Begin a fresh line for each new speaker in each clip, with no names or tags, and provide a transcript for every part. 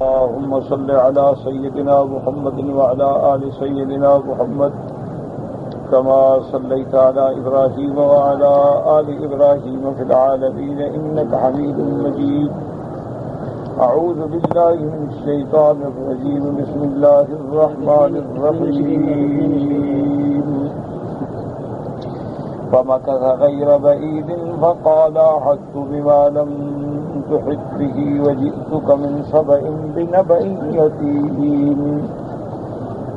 اللهم صل على سيدنا محمد وعلى آل سيدنا محمد كما صليت على إبراهيم وعلى آل إبراهيم في العالمين إنك حميد مجيد. أعوذ بالله من الشيطان الرجيم. بسم الله الرحمن الرحيم. فمكث غير بعيد فقال أحطت بما لم تحط به وجئتك من سبأ بنبأ يقين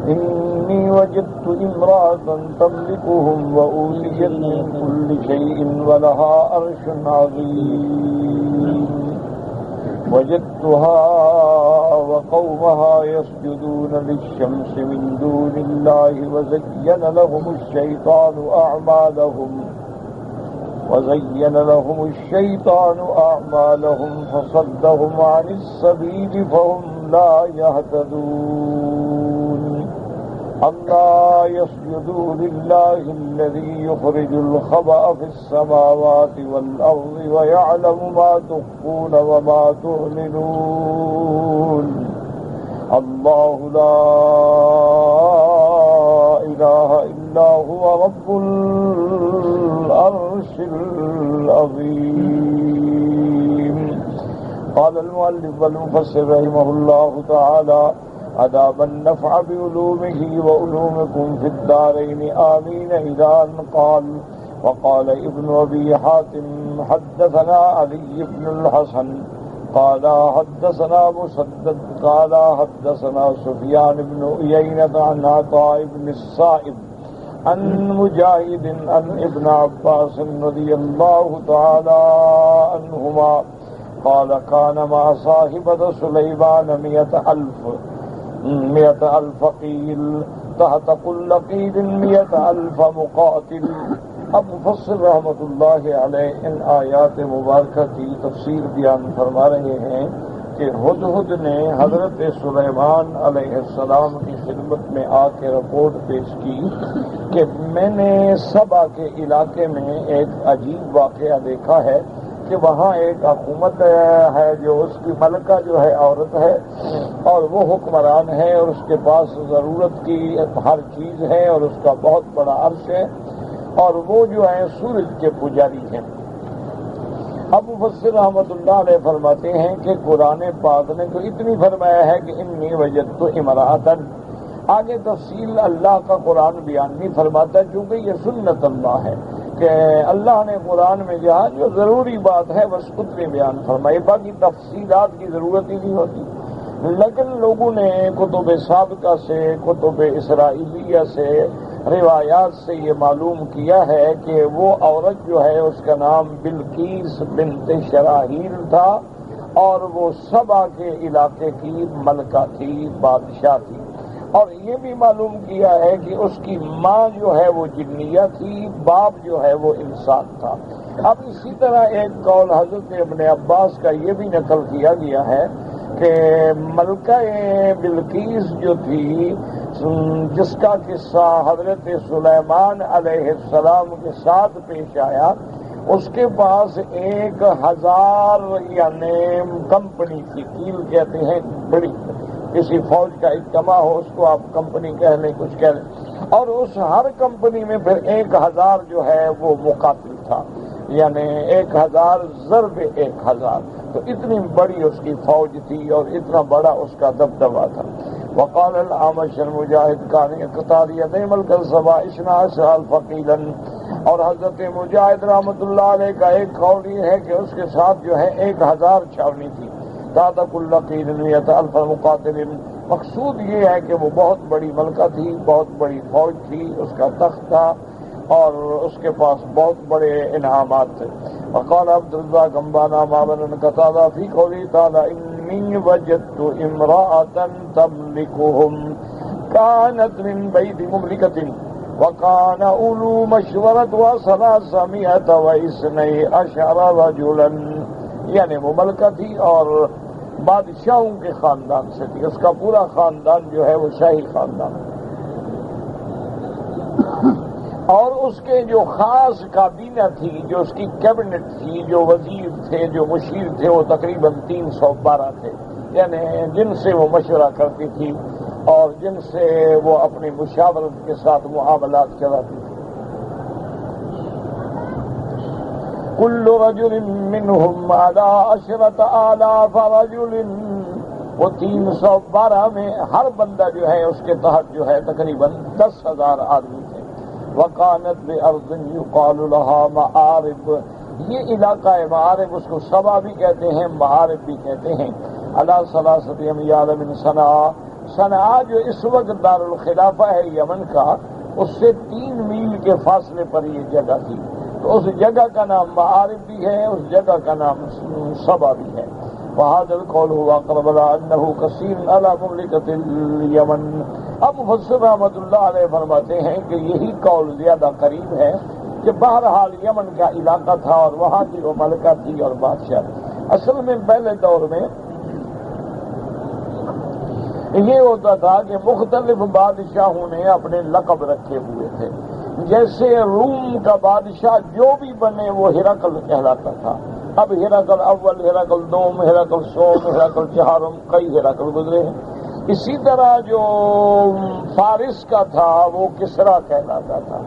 إني وجدت امرأة تملكهم وأوتيت من كل شيء ولها عرش عظيم وجدتها وقومها يسجدون للشمس من دون الله وزين لهم الشيطان أعمالهم فصدهم عن السبيل فهم لا يهتدون. ألا يسجدوا لله الذي يخرج الخبأ في السماوات والأرض ويعلم ما تخفون وما تعلنون. الله لا إله إلا هو رب العرش العظيم. قال المؤلف والمفسر رحمه الله تعالى: أدام النفع بعلومه وعلومكم في الدارين آمين. إلى أن قال: وقال ابن أبي حاتم حدثنا علي بن الحسن قال حدثنا مسدد قال حدثنا سفيان بن عيينة عن عطاء بن السائب عن مجاهد عن ابن عباس رضي الله تعالى عنهما قال: كان مع صاحبة سليمان 100,000 قيل تحت كل قيل 100,000 مقاتل. اب مفسر رحمۃ اللہ علیہ ان آیات مبارکہ کی تفسیر بیان فرما رہے ہیں کہ ہدہد نے حضرت سلیمان علیہ السلام کی خدمت میں آ کے رپورٹ پیش کی کہ میں نے سبا کے علاقے میں ایک عجیب واقعہ دیکھا ہے کہ وہاں ایک حکومت ہے جو اس کی ملکہ جو ہے عورت ہے اور وہ حکمران ہے اور اس کے پاس ضرورت کی ہر چیز ہے اور اس کا بہت بڑا عرش ہے اور وہ جو ہیں سورج کے پجاری ہیں. اب مفسر رحمۃ اللہ علیہ فرماتے ہیں کہ قرآن پاک نے تو اتنی فرمایا ہے کہ انی وجدت امرأۃ. آگے تفصیل اللہ کا قرآن بیان نہیں فرماتا کیونکہ یہ سنت اللہ ہے کہ اللہ نے قرآن میں جہاں جو ضروری بات ہے بس اتنی بیان فرمائی، باقی تفصیلات کی ضرورت ہی نہیں ہوتی. لیکن لوگوں نے کتب سابقہ سے کتب اسرائیلیہ سے روایات سے یہ معلوم کیا ہے کہ وہ عورت جو ہے اس کا نام بلقیس بنت شراحیل تھا اور وہ سبا کے علاقے کی ملکہ تھی، بادشاہ تھی. اور یہ بھی معلوم کیا ہے کہ اس کی ماں جو ہے وہ جنیہ تھی، باپ جو ہے وہ انسان تھا. اب اسی طرح ایک قول حضرت ابن عباس کا یہ بھی نقل کیا گیا ہے کہ ملکہ بلقیس جو تھی جس کا قصہ حضرت سلیمان علیہ السلام کے ساتھ پیش آیا، اس کے پاس 1,000 یعنی کمپنی تھی. کیل کہتے ہیں بڑی، کسی فوج کا اجتماع ہو اس کو آپ کمپنی کہہ لیں، کچھ کہہ لیں. اور اس ہر کمپنی میں پھر 1,000 جو ہے وہ مقاتل تھا، یعنی 1,000 ضرب 1,000. تو اتنی بڑی اس کی فوج تھی اور اتنا بڑا اس کا دبدبہ تھا. وقال الأعمش المجاہد كان يقتال يدي ملك السبا 12,000 قيلا. اور حضرت مجاہد رحمۃ اللہ علیہ کا ایک قول یہ ہے کہ اس کے ساتھ جو ہے 1,000 چھاونی تھی. تحت كل قيل 100,000 مقاتل. مقصود یہ ہے کہ وہ بہت بڑی ملکہ تھی، بہت بڑی فوج تھی، اس کا تخت تھا اور اس کے پاس بہت بڑے انعامات تھے. وقال عبد الرزاق انبانا معمر قتادہ فی قوله تعالی انی وجدت امرأة تملكهم كانت من بيت مملكة وكان اولو مشورة و312 رجلا. یعنی وہ ملکہ تھی اور بادشاہوں کے خاندان سے تھی، اس کا پورا خاندان جو ہے وہ شاہی خاندان. اور اس کے جو خاص کابینہ تھی، جو اس کی کیبنٹ تھی، جو وزیر تھے، جو مشیر تھے، وہ تقریباً 312 تھے. یعنی جن سے وہ مشورہ کرتی تھی اور جن سے وہ اپنی مشاورت کے ساتھ معاملات چلاتی تھی. کل رجل منہم علی 10,000 رجل، وہ 312 میں ہر بندہ جو ہے اس کے تحت جو ہے تقریباً 10,000 آدمی تھے. وکانت بارض یقال لها معارب، یہ علاقہ ہے معارب، اس کو سبا بھی کہتے ہیں معارب بھی کہتے ہیں. علی 3 امیال من صنعاء، صنعاء جو اس وقت دارالخلافہ ہے یمن کا، اس سے 3 میل کے فاصلے پر یہ جگہ تھی. تو اس جگہ کا نام معارب بھی ہے، اس جگہ کا نام سبا بھی ہے. وهذا القول هو اقرب انه كثير على مملكة اليمن. اب مفسر رحمۃ اللہ علیہ فرماتے ہیں کہ یہی قول زیادہ قریب ہے کہ بہرحال یمن کا علاقہ تھا اور وہاں کی وہ ملکہ تھی اور بادشاہ. اصل میں پہلے دور میں یہ ہوتا تھا کہ مختلف بادشاہوں نے اپنے لقب رکھے ہوئے تھے. جیسے روم کا بادشاہ جو بھی بنے وہ ہرقل کہلاتا تھا. اب ہرقل اول، ہرقل دوم، ہرقل سوم، ہرقل چہارم، کئی ہرقل گزرے ہیں. اسی طرح جو فارس کا تھا وہ کسرا کہلاتا تھا،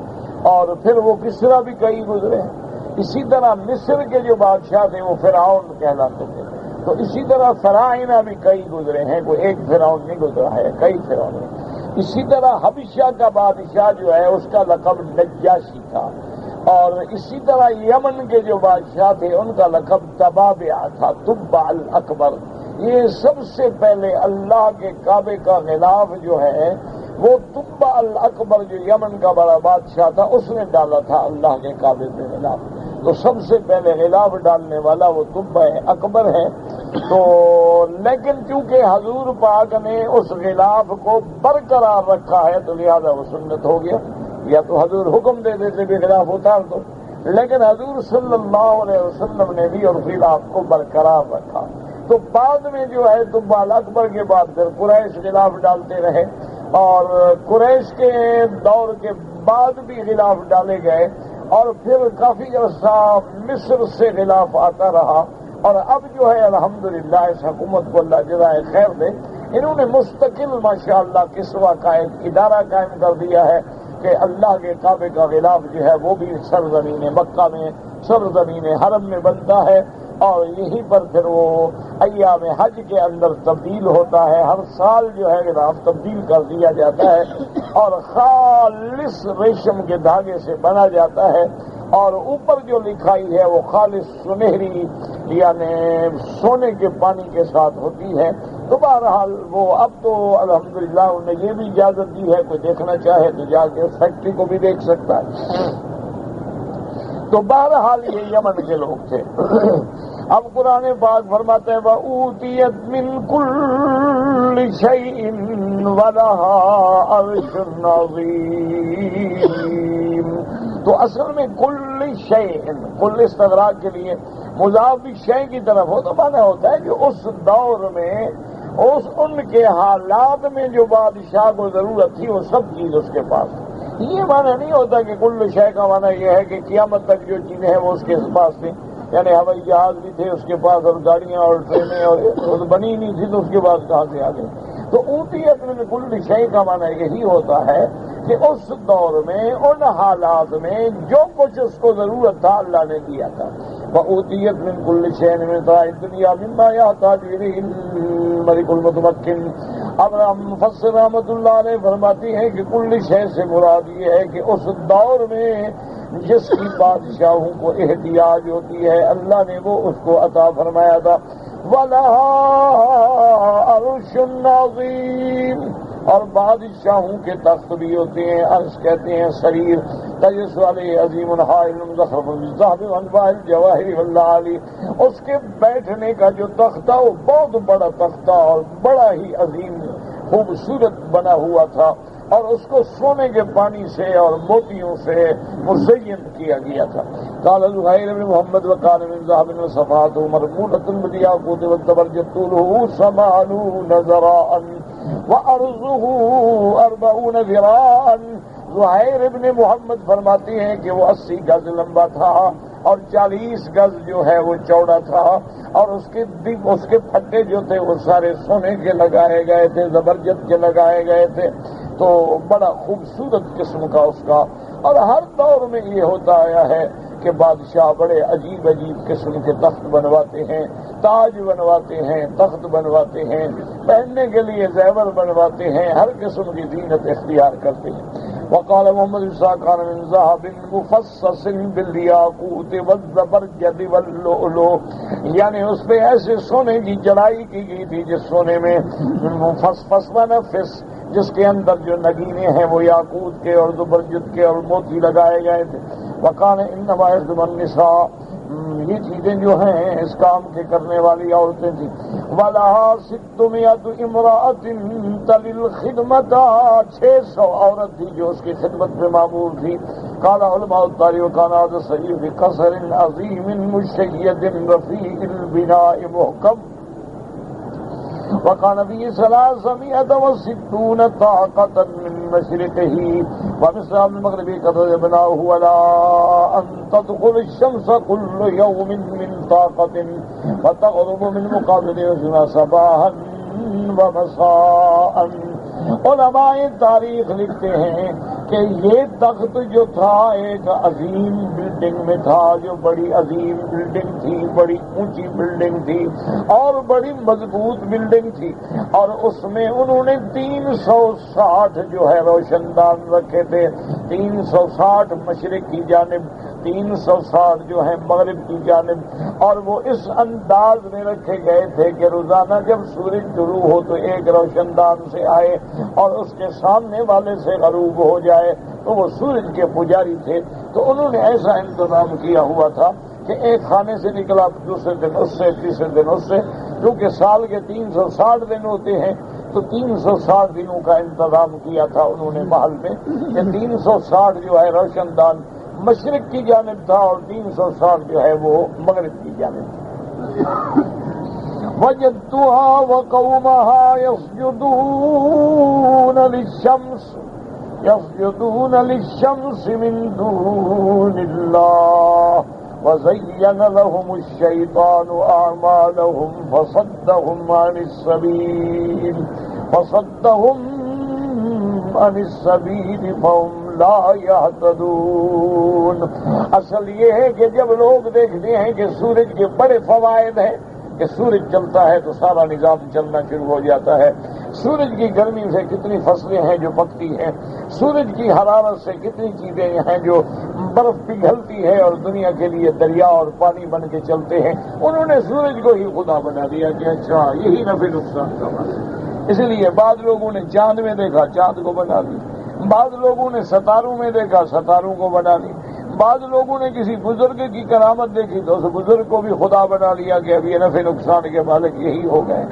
اور پھر وہ کسرا بھی کئی گزرے ہیں. اسی طرح مصر کے جو بادشاہ تھے وہ فرعون کہلاتے تھے. تو اسی طرح فراعنہ بھی کئی گزرے ہیں، کوئی ایک فرعون نہیں گزرا ہے، کئی فرعون ہیں. اسی طرح حبشہ کا بادشاہ جو ہے اس کا لقب نجاشی تھا، اور اسی طرح یمن کے جو بادشاہ تھے ان کا لقب تبابع تھا، تبع الاکبر. یہ سب سے پہلے اللہ کے کعبے کا غلاف جو ہے وہ تبع الاکبر جو یمن کا بڑا بادشاہ تھا اس نے ڈالا تھا اللہ کے کعبے پہ غلاف. تو سب سے پہلے غلاف ڈالنے والا وہ تبع اکبر ہے. تو لیکن چونکہ حضور پاک نے اس غلاف کو برقرار رکھا ہے تو لہذا وہ سنت ہو گیا. یا تو حضور حکم دے دیتے بھی غلاف اتار دو، لیکن حضور صلی اللہ علیہ وسلم نے بھی اور غلاف کو برقرار رکھا. تو بعد میں جو ہے تبع اکبر کے بعد پھر قریش غلاف ڈالتے رہے، اور قریش کے دور کے بعد بھی غلاف ڈالے گئے، اور پھر کافی عرصہ مصر سے غلاف آتا رہا. اور اب جو ہے الحمدللہ اس حکومت کو اللہ جزائے خیر دے، انہوں نے مستقل ماشاءاللہ کسوا کا ایک ادارہ قائم کر دیا ہے کہ اللہ کے کعبے کا غلاف جو ہے وہ بھی سرزمین مکہ میں، سرزمین حرم میں بنتا ہے، اور یہیں پر پھر وہ ایام حج کے اندر تبدیل ہوتا ہے. ہر سال جو ہے غلاف تبدیل کر دیا جاتا ہے اور خالص ریشم کے دھاگے سے بنا جاتا ہے، اور اوپر جو لکھائی ہے وہ خالص سنہری یعنی سونے کے پانی کے ساتھ ہوتی ہے. تو بہرحال وہ اب تو الحمدللہ انہیں یہ بھی اجازت دی ہے، کوئی دیکھنا چاہے تو جا کے فیکٹری کو بھی دیکھ سکتا ہے. تو بہرحال یہ یمن کے لوگ تھے. اب قرآن پاک فرماتے ہیں وَأُوتِيَتْ مِن كُلِّ شَيْءٍ وَلَهَا عَرْشٌ عَظِيمٌ. تو اصل میں کل شیء، کل استغراق کے لیے مضاف بھی شے کی طرف ہو تو معنی ہوتا ہے کہ اس دور میں ان کے حالات میں جو بادشاہ کو ضرورت تھی وہ سب چیز اس کے پاس. یہ معنی نہیں ہوتا کہ کل شے کا معنی یہ ہے کہ قیامت تک جو چیزیں ہیں وہ اس کے پاس تھیں. یعنی ہوائی جہاز بھی تھے اس کے پاس، اور گاڑیاں اور ٹرینیں اور بنی نہیں تھی تو اس کے پاس کہاں سے آ گئی. تو اوتیت من کل شے کا معنی یہی ہوتا ہے کہ اس دور میں ان حالات میں جو کچھ اس کو ضرورت تھا اللہ نے دیا تھا. وَأُوتِيَتْ مِن كُلِّ شَيْءٍ مِّن مَتَاعِ الدُّنْيَا مِمَّا يَحْتَاجُ إِلَيْهِ الْمَلِكُ الْمُتَمَكِّنُ. اب مفسر رحمۃ اللہ علیہ فرماتی ہیں کہ کل شے سے مراد یہ ہے کہ اس دور میں جس کی بادشاہوں کو احتیاج ہوتی ہے اللہ نے وہ اس کو عطا فرمایا تھا. وَلَهَا عَرْشٌ عَظِيمٌ. اور بادشاہوں کے تخت بھی ہوتے ہیں، عرش کہتے ہیں سریر. تجلس علیہ عظیم حائل مزخرف بالذهب وانواع الجواہر واللآلی. اس کے بیٹھنے کا جو تخت تھا وہ بہت بڑا تخت تھا اور بڑا ہی عظیم خوبصورت بنا ہوا تھا، اور اس کو سونے کے پانی سے اور موتیوں سے مزین کیا گیا تھا. قال زہیر بن محمد وقال من ذهب وصفاته مرمولة بالياقوت والزبرجد طوله 80 ذراعا وعرضه 40 ذراعا. زہیر ابن محمد فرماتے ہیں کہ وہ 80 گز لمبا تھا اور 40 گز جو ہے وہ چوڑا تھا، اور اس کے پھٹے جو تھے وہ سارے سونے کے لگائے گئے تھے، زبرجد کے لگائے گئے تھے، تو بڑا خوبصورت قسم کا اس کا۔ اور ہر دور میں یہ ہوتا آیا ہے کہ بادشاہ بڑے عجیب عجیب قسم کے تخت بنواتے ہیں، تاج بنواتے ہیں، تخت بنواتے ہیں، پہننے کے لیے زیور بنواتے ہیں، ہر قسم کی زینت اختیار کرتے ہیں۔ وقال محمد كان من ذهب مفصص بالياقوت والزبرجد واللؤلؤ، یعنی اس پہ ایسے سونے کی جڑائی کی گئی تھی جس سونے میں مفصص و نفس، جس کے اندر جو نگینے ہیں وہ یاقوت کے اور زبرجد کے اور موتی لگائے گئے تھے۔ وقال انما يخدم النساء، یہ چیزیں جو ہیں اس کام کے کرنے والی عورتیں تھیں۔ وَلَهَا 600 امْرَأَةٍ تَلِي الْخِدْمَةَ، 600 عورت تھی جو اس کی خدمت پہ مامور تھی۔ قال علماء التاریخ وكان هذا الصحيح بقصر عظيم مشيد رفيع البناء محكم، وكان فيه 360 طاقة من مشرقه ومصر من مغربه قد بناه ولا أن تدخل الشمس كل يوم من طاقة وتغرب من مقابله صباحا ومساء۔ علماء تاریخ لکھتے ہیں کہ یہ تخت جو تھا ایک عظیم بلڈنگ میں تھا، جو بڑی عظیم بلڈنگ تھی، بڑی اونچی بلڈنگ تھی اور بڑی مضبوط بلڈنگ تھی، اور اس میں انہوں نے 360 جو ہے روشن دان رکھے تھے، 360 مشرق کی جانب، 360 جو ہے مغرب کی جانب، اور وہ اس انداز میں رکھے گئے تھے کہ روزانہ جب سورج طلوع ہو تو ایک روشن دان سے آئے اور اس کے سامنے والے سے غروب ہو جائے، تو وہ سورج کے پجاری تھے۔ تو انہوں نے ایسا انتظام کیا ہوا تھا کہ ایک خانے سے نکلا دوسرے دن اس سے، تیسرے دن اس سے، کیونکہ سال کے 360 دن ہوتے ہیں، تو 360 دنوں کا انتظام کیا تھا انہوں نے محل میں، کہ 360 جو ہے روشن دان مشرق کی جانب تھا اور 360 جو ہے وہ مغرب کی جانب تھا۔ وجدتها وقومها يسجدون للشمس من دون الله وزين لهم الشيطان أعمالهم فصدهم عن السبيل فهم لا يهتدون۔ اصل یہ ہے کہ جب لوگ دیکھتے ہیں کہ سورج کے بڑے فوائد ہیں، کہ سورج چلتا ہے تو سارا نظام چلنا شروع ہو جاتا ہے، سورج کی گرمی سے کتنی فصلیں ہیں جو پکتی ہیں، سورج کی حرارت سے کتنی چیزیں ہیں جو برف پگھلتی ہے اور دنیا کے لیے دریا اور پانی بن کے چلتے ہیں، انہوں نے سورج کو ہی خدا بنا دیا کہ اچھا یہی نفع نقصان کا بات ہے۔ اس لیے بعض لوگوں نے چاند میں دیکھا، چاند کو بنا دی، بعض لوگوں نے ستاروں میں دیکھا، ستاروں کو بنا دی، بعض لوگوں نے کسی بزرگ کی کرامت دیکھی تو اس بزرگ کو بھی خدا بنا لیا کہ اب یہ نفع نقصان کے مالک یہی ہو گئے۔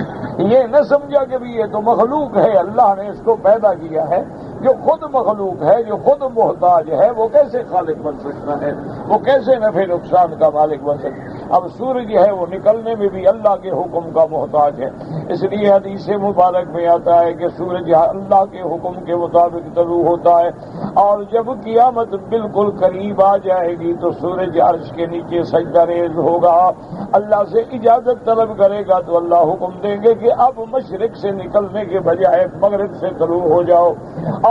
یہ نہ سمجھا کہ بھی یہ تو مخلوق ہے، اللہ نے اس کو پیدا کیا ہے، جو خود مخلوق ہے، جو خود محتاج ہے، وہ کیسے خالق بن سکتا ہے، وہ کیسے نفع نقصان کا مالک بن سکتا ہے۔ اب سورج ہے وہ نکلنے میں بھی اللہ کے حکم کا محتاج ہے، اس لیے حدیث مبارک میں آتا ہے کہ سورج اللہ کے حکم کے مطابق طلوع ہوتا ہے، اور جب قیامت بالکل قریب آ جائے گی تو سورج عرش کے نیچے سجدہ ریز ہوگا، اللہ سے اجازت طلب کرے گا تو اللہ حکم دیں گے کہ اب مشرق سے نکلنے کے بجائے مغرب سے طلوع ہو جاؤ،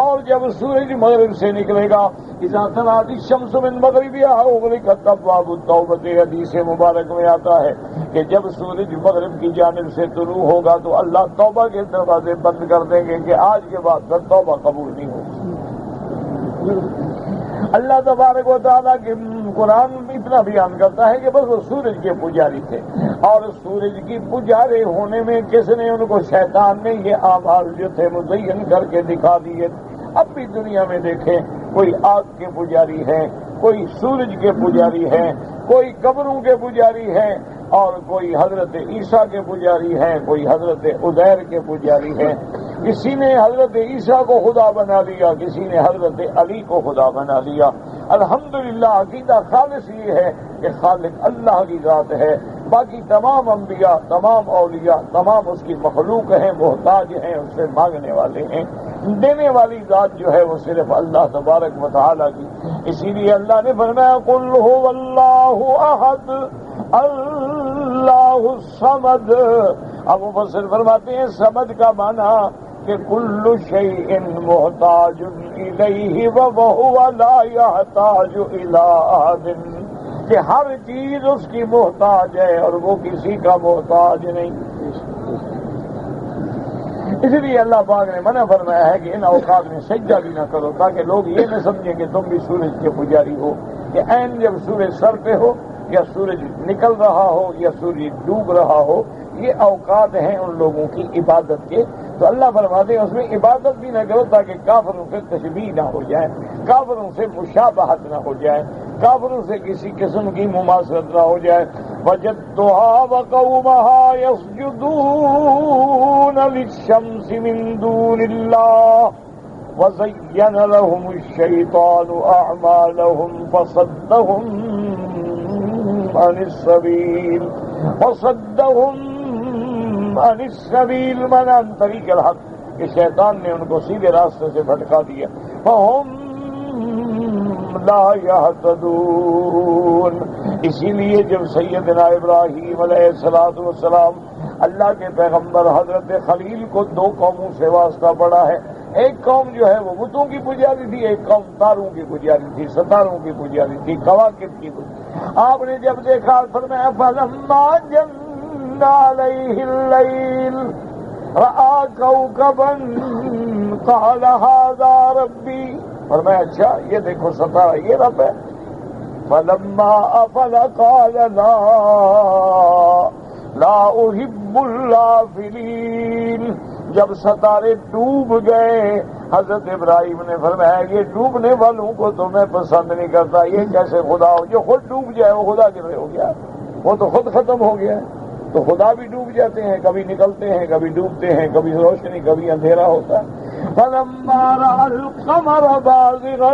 اور جب سورج مغرب سے نکلے گا اذا طلعت الشمس من مغربها اغلقت ابواب التوبہ، حدیث مبارک میں آتا ہے کہ جب سورج مغرب کی جانب سے طلوع ہوگا تو اللہ توبہ کے دروازے بند کر دیں گے کہ آج کے بعد پھر توبہ قبول نہیں ہوگی۔ اللہ تبارک و تعالیٰ کے قرآن اتنا بیان کرتا ہے کہ بس وہ سورج کے پجاری تھے، اور سورج کی پجارے ہونے میں کس نے ان کو؟ شیطان نے یہ اعمال جو تھے مزین کر کے دکھا دیے۔ اب بھی دنیا میں دیکھیں، کوئی آگ کے پجاری ہے، کوئی سورج کے پجاری ہے، کوئی قبروں کے پجاری ہے، اور کوئی حضرت عیسیٰ کے پجاری ہیں، کوئی حضرت عزیر کے پجاری ہیں۔ کسی نے حضرت عیسیٰ کو خدا بنا لیا، کسی نے حضرت علی کو خدا بنا لیا۔ الحمدللہ عقیدہ خالص یہ ہے کہ خالق اللہ کی ذات ہے، باقی تمام انبیاء، تمام اولیاء، تمام اس کی مخلوق ہیں، محتاج ہیں، اس سے مانگنے والے ہیں۔ دینے والی ذات جو ہے وہ صرف اللہ تبارک و تعالیٰ کی۔ اسی لیے اللہ نے فرمایا قل هو اللہ احد اللہ الصمد۔ اب مفسر فرماتے ہیں صمد کا معنی کہ کل شیء محتاج الیہ وہو لا یحتاج الی احد، کہ ہر چیز اس کی محتاج ہے اور وہ کسی کا محتاج نہیں۔ اس لیے اللہ پاک نے منع فرمایا ہے کہ ان اوقات میں سجدہ بھی نہ کرو، تاکہ لوگ یہ نہ سمجھیں کہ تم بھی سورج کے پجاری ہو، کہ عین جب سورج سر پہ ہو یا سورج نکل رہا ہو یا سورج ڈوب رہا ہو، یہ اوقات ہیں ان لوگوں کی عبادت کے۔ تو اللہ فرماتے ہیں اس میں عبادت بھی نہ کرو تاکہ کافروں سے تشبیہ نہ ہو جائے، کافروں سے مشابہت نہ ہو جائے، کافروں سے کسی قسم کی مماثلت نہ ہو جائے۔ وجدتها وقومها يسجدون للشمس من دون الله وزين لهم الشيطان أعمالهم فصدهم عن السبيل من عن طريق الحق، کہ شیطان نے ان کو سیدھے راستے سے بھٹکا دیا۔ فهم لا يهتدون۔ اسی لیے جب سیدنا ابراہیم علیہ السلام اللہ کے پیغمبر حضرت خلیل کو دو قوموں سے واسطہ پڑا ہے، ایک قوم جو ہے وہ بتوں کی پجاری تھی، ایک قوم تاروں کی پجاری تھی، ستاروں کی پجاری تھی، کواکب کی پجاری۔ آپ نے جب دیکھا فرمایا فلما جن علیہ اللیل رأى کوكبا قال هذا ربی، فرمایا اچھا یہ دیکھو ستارہ یہ رب ہے۔ فلما افل قال لا احب الافلین، جب ستارے ڈوب گئے حضرت ابراہیم نے فرمایا یہ ڈوبنے والوں کو تو میں پسند نہیں کرتا، یہ کیسے خدا ہو جو خود ڈوب جائے، وہ خدا کیسے ہو گیا؟ وہ تو خود ختم ہو گیا ہے۔ تو خدا بھی ڈوب جاتے ہیں، کبھی نکلتے ہیں، کبھی ڈوبتے ہیں، کبھی روشنی کبھی اندھیرا ہوتا ہے۔ فلما رأى القمر بازغا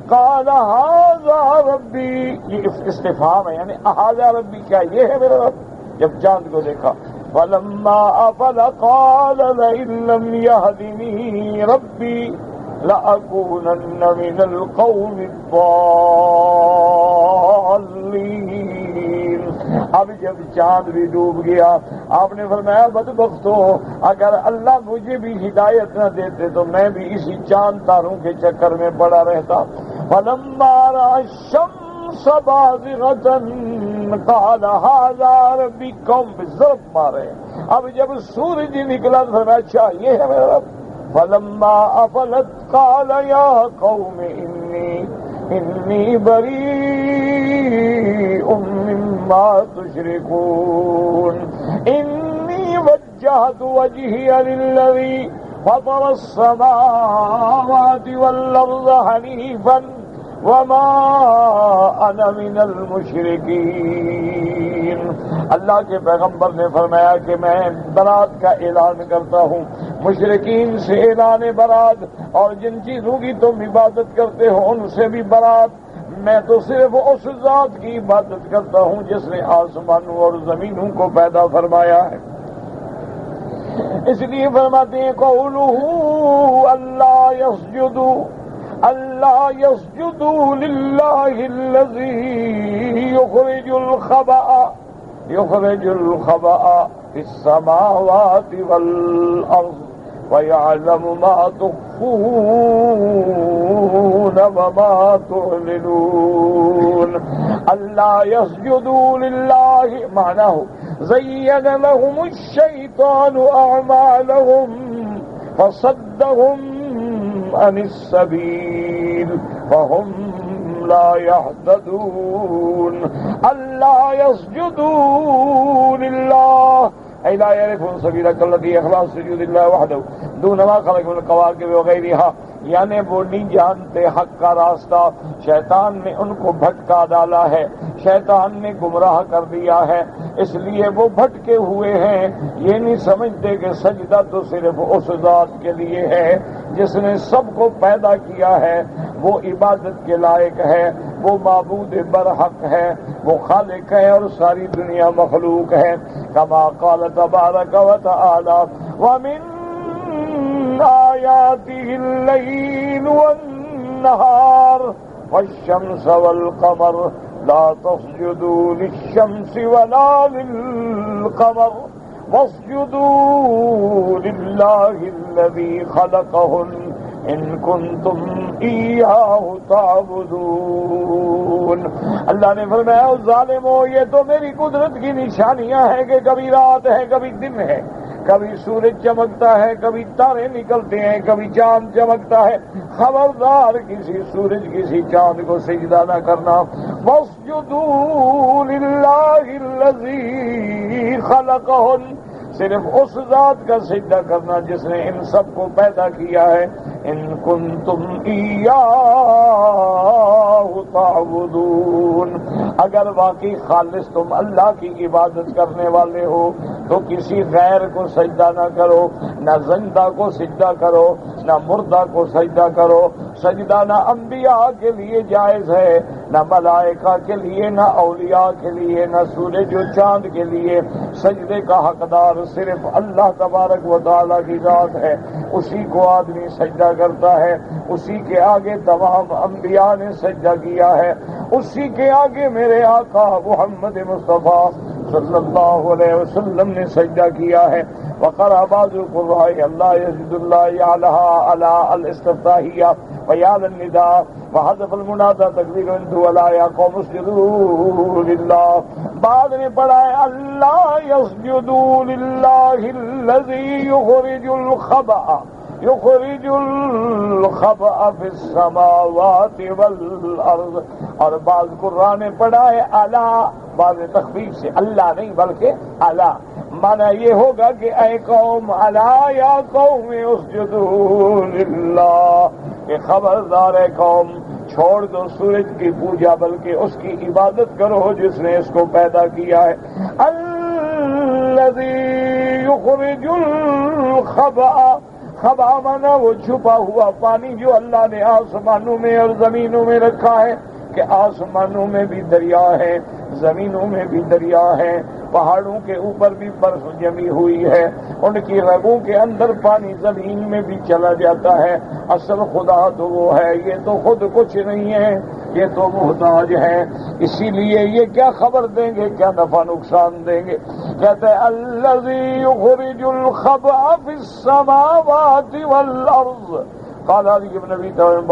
قال هذا ربی، یہ استفہام ہے، یعنی هذا ربی کیا یہ ہے میرا رب؟ جب چاند کو دیکھا فلما افل قال لئن لم يهدني ربي لأكونن من القوم الضالين۔ اب جب چاند بھی ڈوب گیا آپ نے فرمایا بدبختو، اگر اللہ مجھے بھی ہدایت نہ دیتے تو میں بھی اسی چاند تاروں کے چکر میں پڑا رہتا۔ فلما رأى الشمس بازغة قال هذا ربي، قوم پہ ضرب مارے۔ اب جب سورج نکلا تو فرمایا اچھا یہ ہے میرا رب۔ فلما افلت قال يا قوم انی بریء مما تشركون انی وجهت وجهي للذي فطر السماوات والارض حنيفا وما انا من المشركين۔ اللہ کے پیغمبر نے فرمایا کہ میں برات کا اعلان کرتا ہوں، مشرکین سے اعلان برات، اور جن چیزوں کی تم عبادت کرتے ہو ان سے بھی برات۔ میں تو صرف اس ذات کی عبادت کرتا ہوں جس نے آسمانوں اور زمینوں کو پیدا فرمایا ہے۔ اس لیے فرماتے ہیں قولہ اللہ يسجدوا للہ الذی يخرج الخبأ في السماوات والأرض ويعلم ما تخفون وما تعلنون۔ اللہ يسجدوا للہ معناه زين لهم الشيطان أعمالهم فصدهم عن السبيل فهم لا يهتدون۔ اللہ يسجدوا للہ أي لا يعرفون سبيلك الذي إخلاص سجود الله وحده دون ما خلق من الكواكب وغيرها، یعنی وہ نہیں جانتے حق کا راستہ، شیطان نے ان کو بھٹکا ڈالا ہے، شیطان نے گمراہ کر دیا ہے، اس لیے وہ بھٹکے ہوئے ہیں، یہ نہیں سمجھتے کہ سجدہ تو صرف اس ذات کے لیے ہے جس نے سب کو پیدا کیا ہے، وہ عبادت کے لائق ہے۔ وہ معبود برحق ہے، وہ خالق ہے اور ساری دنیا مخلوق ہے۔ کما قال تبارک و تعالی وَمِنْ آیاتہ اللیل والنہار والشمس والقمر لا تسجدوا للشمس ولا للقمر واسجدوا للہ الذی خلقہن ان کنتم ایاہ تعبدون۔ اللہ نے فرمایا او ظالمو، یہ تو میری قدرت کی نشانیاں ہیں کہ کبھی رات ہے کبھی دن ہے، کبھی سورج چمکتا ہے کبھی تارے نکلتے ہیں، کبھی چاند چمکتا ہے۔ خبردار کسی سورج کسی چاند کو سجدہ نہ کرنا۔ وَاسْجُدُوا لِلَّهِ الَّذِي خَلَقَهُنْ، صرف اس ذات کا سجدہ کرنا جس نے ان سب کو پیدا کیا ہے۔ ان کنتم ایاہ تعبدون، اگر واقعی خالص تم اللہ کی عبادت کرنے والے ہو تو کسی غیر کو سجدہ نہ کرو، نہ زندہ کو سجدہ کرو، نہ مردہ کو سجدہ کرو۔ سجدہ نہ انبیاء کے لیے جائز ہے، نہ ملائکہ کے لیے، نہ اولیاء کے لیے، نہ سورج و چاند کے لیے۔ سجدے کا حقدار صرف اللہ تبارک و تعالیٰ کی ذات ہے، اسی کو آدمی سجدہ کرتا ہے، اسی کے آگے تمام انبیاء نے سجدہ کیا ہے، اسی کے آگے میرے آقا محمد مصطفیٰ صلی اللہ علیہ وسلم نے سجدہ کیا ہے۔ وقرأ بعض القراء اللہ یزد اللہ علی الاستفتاحیہ ویال النداء وحذف المنادى تقدیر انتو ولا یا قوم اسجدوا للہ۔ بعد نے پڑھا ہے اللہ یسجدوا للہ الذی یخرج الخبأ فی السماوات والارض، اور بعض قرآن نے پڑھا ہے الا، بعض تخفیف سے اللہ نہیں بلکہ الا، مانا یہ ہوگا کہ اے قوم الا یا قوم اسجدوا للہ، کہ خبردار ہے قوم چھوڑ دو سورج کی پوجا بلکہ اس کی عبادت کرو جس نے اس کو پیدا کیا ہے۔ الذی یخرج الخبأ، خبا مانا وہ چھپا ہوا پانی جو اللہ نے آسمانوں میں اور زمینوں میں رکھا ہے، کہ آسمانوں میں بھی دریا ہے، زمینوں میں بھی دریا ہے، پہاڑوں کے اوپر بھی برف جمی ہوئی ہے، ان کی رگوں کے اندر پانی زمین میں بھی چلا جاتا ہے۔ اصل خدا تو وہ ہے، یہ تو خود کچھ نہیں ہے، یہ تو محتاج ہے، اسی لیے یہ کیا خبر دیں گے، کیا نفع نقصان دیں گے۔ کہتے ہیں الذی یخرج الخبأ فی السماوات والارض، قال علی بن ابی طالب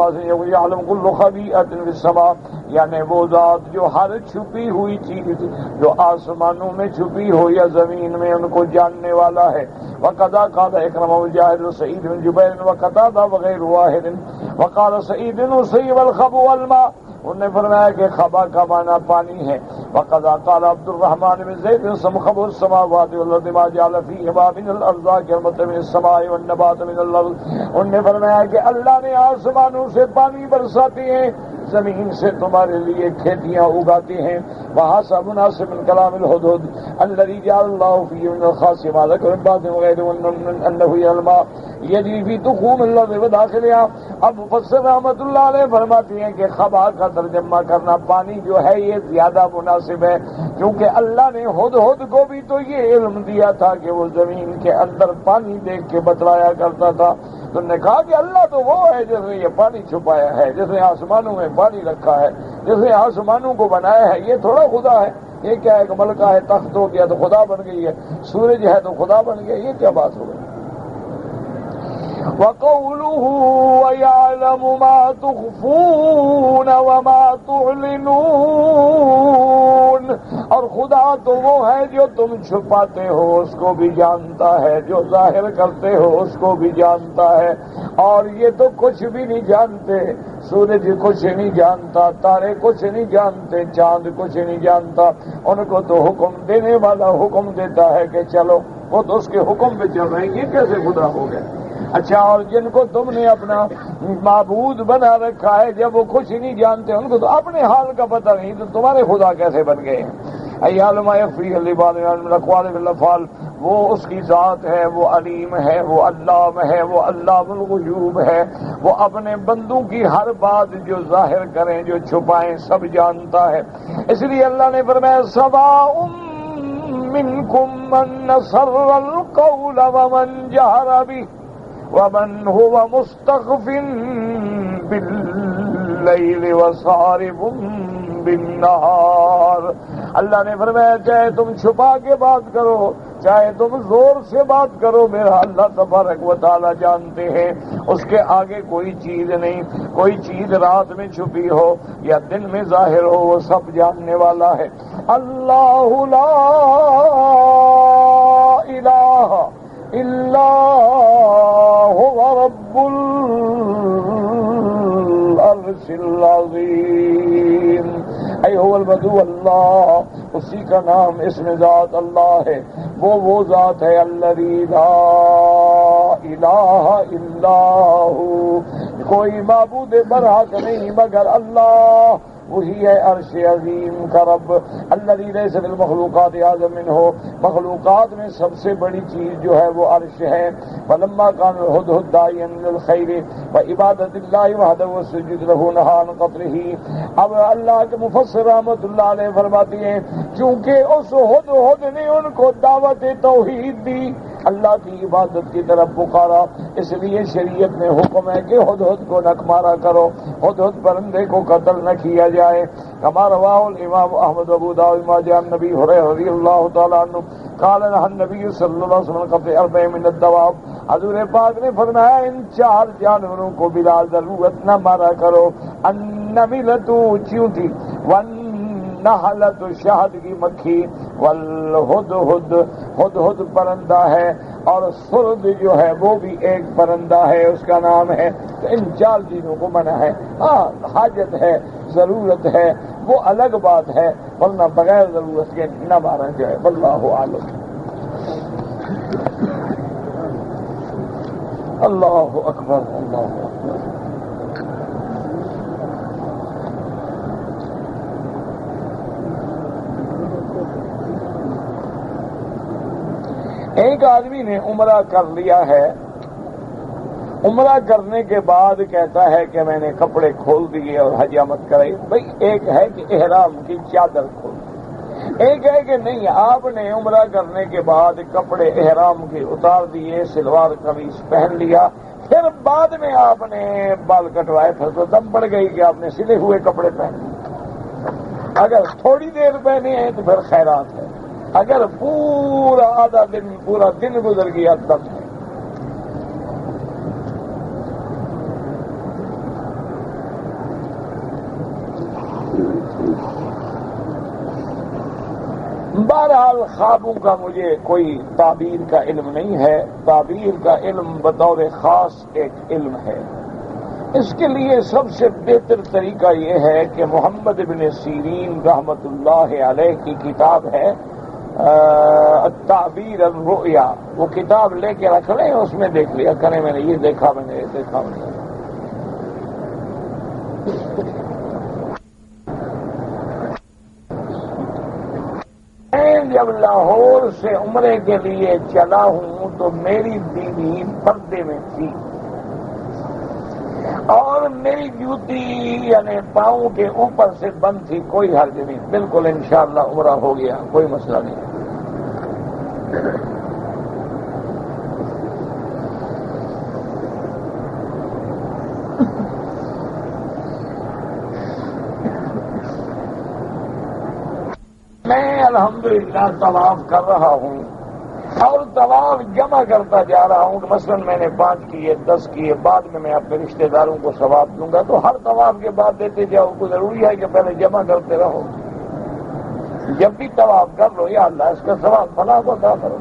یعلم کل خبیئۃ فی السماء، یعنی وہ ذات جو ہر چھپی ہوئی چیز جو آسمانوں میں چھپی ہو یا زمین میں ان کو جاننے والا ہے۔ وقضا قال اکرمہ مجاہد سعید بن جبیر وقتادہ وغیر واحد، وقال سعید اصیب الخبء والماء، انہوں نے فرمایا کہ خبا کا معنی پانی ہے۔ وقضا قال عبد الرحمن بن زید خبء السماوات والارض ما جعل فیہما من الارزاق والمطر من السماء والنبات من الارض، انہوں نے فرمایا کہ اللہ نے آسمانوں سے پانی برساتے ہیں، زمین سے تمہارے لیے کھیتیاں اگاتے ہیں۔ وہاں سا مناسب من کلام الحدود الذي جعل الله فيه من الخاص ما ذكر من بعض غير انه الماء يجري في تخوم الارض وداخلها۔ اب مفسر رحمۃ اللہ علیہ فرماتے ہیں کہ خبا کا ترجمہ کرنا پانی جو ہے یہ زیادہ مناسب ہے، کیونکہ اللہ نے ہدہد کو بھی تو یہ علم دیا تھا کہ وہ زمین کے اندر پانی دیکھ کے بتلایا کرتا تھا۔ تو نے کہا کہ اللہ تو وہ ہے جس نے یہ پانی چھپایا ہے، جس نے آسمانوں میں پانی رکھا ہے، جس نے آسمانوں کو بنایا ہے، یہ تھوڑا خدا ہے۔ یہ کیا ایک ملکہ ہے، تخت ہو گیا تو خدا بن گئی ہے، سورج ہے تو خدا بن گیا، یہ کیا بات ہو گئی؟ وَقَوْلُهُ وَيَعْلَمُ مَا تُخْفُونَ وَمَا تُعْلِنُونَ، اور خدا تو وہ ہے جو تم چھپاتے ہو اس کو بھی جانتا ہے، جو ظاہر کرتے ہو اس کو بھی جانتا ہے، اور یہ تو کچھ بھی نہیں جانتے، سورج کچھ نہیں جانتا، تارے کچھ نہیں جانتے، چاند کچھ نہیں جانتا، ان کو تو حکم دینے والا حکم دیتا ہے کہ چلو، وہ تو اس کے حکم پہ چل رہے ہیں، یہ کیسے خدا ہو گئے؟ اچھا، اور جن کو تم نے اپنا معبود بنا رکھا ہے، جب وہ کچھ ہی نہیں جانتے، ان کو تو اپنے حال کا پتہ نہیں، تو تمہارے خدا کیسے بن گئے ہیں؟ یعلم ما یخفی لعباد من الاقوال والافعال، وہ اس کی ذات ہے، وہ علیم ہے، وہ علام ہے، وہ علام الغیوب ہے، وہ اپنے بندوں کی ہر بات جو ظاہر کریں جو چھپائیں سب جانتا ہے۔ اس لیے اللہ نے فرمایا سواء منکم من اسر القول ومن جہر بہ ومن هو مستخف باللیل وسارب بالنہار۔ اللہ نے فرمایا چاہے تم چھپا کے بات کرو چاہے تم زور سے بات کرو، میرا اللہ تبارک و تعالی جانتے ہیں۔ اس کے آگے کوئی چیز نہیں، کوئی چیز رات میں چھپی ہو یا دن میں ظاہر ہو، وہ سب جاننے والا ہے۔ اللہ لا الہ الا هو رب العرش العظیم۔ اے هو البدو، اللہ اسی کا نام اسم ذات اللہ ہے، وہ ذات ہے الذی لا الہ الا ہو، کوئی معبود برحق نہیں مگر اللہ، وہی ہے عرش عظیم کا رب۔ الذی لیس فی المخلوقات اعظم منہ، مخلوقات میں سب سے بڑی چیز جو ہے وہ عرش ہے۔ فلما کان الہدہد داعیا للخیر وعبادۃ اللہ وحدہ والسجود لہ نہی عن قطعہ۔ اب اللہ کے مفسر رحمۃ اللہ علیہ فرماتی ہیں چونکہ اس ہدہد نے ان کو دعوت توحید دی، اللہ کی عبادت کی طرف پکارا، اس لیے شریعت میں حکم ہے کہ ہدہد کو نہ مارا کرو، ہدہد پرندے کو قتل نہ کیا جائے۔ کما رواہ الامام احمد ابو داؤد ما جاء النبی ہریرہ رضی اللہ تعالی عنہ قال نہى النبی صلی اللہ علیہ وسلم قتل 40 من الدواب، حضور پاک نے فرمایا ان 4 جانوروں کو بلا ضرورت نہ مارا کرو، النملۃ چیونٹی، والنحلۃ شہد کی مکھی، والہدہد ہدہد پرندہ ہے، اور سرد جو ہے وہ بھی ایک پرندہ ہے اس کا نام ہے۔ تو ان 4 چیزوں کو منع ہے۔ ہاں حاجت ہے، ضرورت ہے، وہ الگ بات ہے، ورنہ بغیر ضرورت کے نہ مارا جائے۔ واللہ اعلم۔ اللہ اکبر، اللہ اکبر۔ ایک آدمی نے عمرہ کر لیا ہے، عمرہ کرنے کے بعد کہتا ہے کہ میں نے کپڑے کھول دیے اور حجامت کرائی۔ بھئی ایک ہے کہ احرام کی چادر کھول دی، ایک ہے کہ نہیں آپ نے عمرہ کرنے کے بعد کپڑے احرام کے اتار دیے، سلوار قمیص پہن لیا، پھر بعد میں آپ نے بال کٹوائے، پھر تو دم پڑ گئی کہ آپ نے سلے ہوئے کپڑے پہنے۔ اگر تھوڑی دیر پہنے ہیں تو پھر خیرات ہے، اگر پورا آدھا دن پورا دن گزر گیا تب ہے۔ بہرحال خوابوں کا مجھے کوئی تعبیر کا علم نہیں ہے، تعبیر کا علم بطور خاص ایک علم ہے۔ اس کے لیے سب سے بہتر طریقہ یہ ہے کہ محمد بن سیرین رحمت اللہ علیہ کی کتاب ہے التعبیر الرؤیا، وہ کتاب لے کے رکھ لیں، اس میں دیکھ لیا کریں میں نے یہ دیکھا، میں نے یہ دیکھا، میں نے جب لاہور سے عمرے کے لیے چلا ہوں تو میری بیوی پردے میں تھی اور میری جوتی یعنی پاؤں کے اوپر سے بند تھی، کوئی حرج نہیں، بالکل انشاءاللہ عمرہ ہو گیا، کوئی مسئلہ نہیں۔ میں الحمدللہ طواف کر رہا ہوں اور طواف جمع کرتا جا رہا ہوں، مثلا میں نے 5 کیے 10 کیے، بعد میں میں اپنے رشتہ داروں کو ثواب دوں گا، تو ہر طواف کے بعد دیتے جاؤ، کو ضروری ہے کہ پہلے جمع کرتے رہو؟ جب بھی طواف کر لو یا اللہ اس کا ثواب فلاں کو عطا کرو۔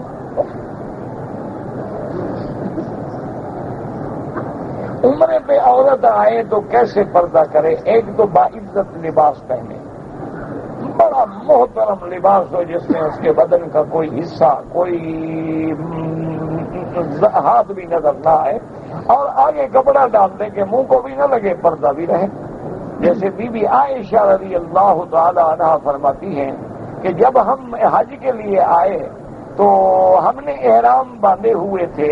عمرے پہ عورت آئے تو کیسے پردہ کرے؟ ایک تو باعزت لباس پہنے، بڑا محترم لباس ہو جس میں اس کے بدن کا کوئی حصہ، کوئی ہاتھ بھی نظر نہ آئے، اور آگے کپڑا ڈال دے کہ منہ کو بھی نہ لگے، پردہ بھی رہے۔ جیسے بی بی عائشہ رضی اللہ تعالی عنہا فرماتی ہیں کہ جب ہم حج کے لیے آئے تو ہم نے احرام باندھے ہوئے تھے،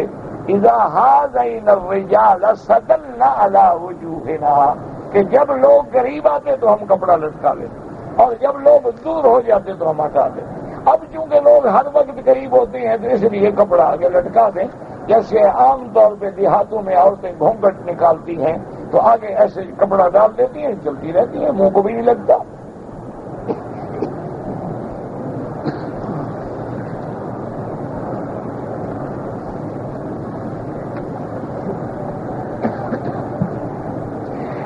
اذا هذین الرجال سدلنا علی وجوہنا، کہ جب لوگ قریب آتے تو ہم کپڑا لٹکا لیتے اور جب لوگ دور ہو جاتے تو ہم ہٹا دیتے۔ اب چونکہ لوگ ہر وقت قریب ہوتے ہیں تو اس لیے کپڑا آگے لٹکا دیں، جیسے عام طور پہ دیہاتوں میں عورتیں گھونگھٹ نکالتی ہیں تو آگے ایسے کپڑا ڈال دیتی ہیں، چلتی رہتی ہیں، منہ کو بھی نہیں لگتا۔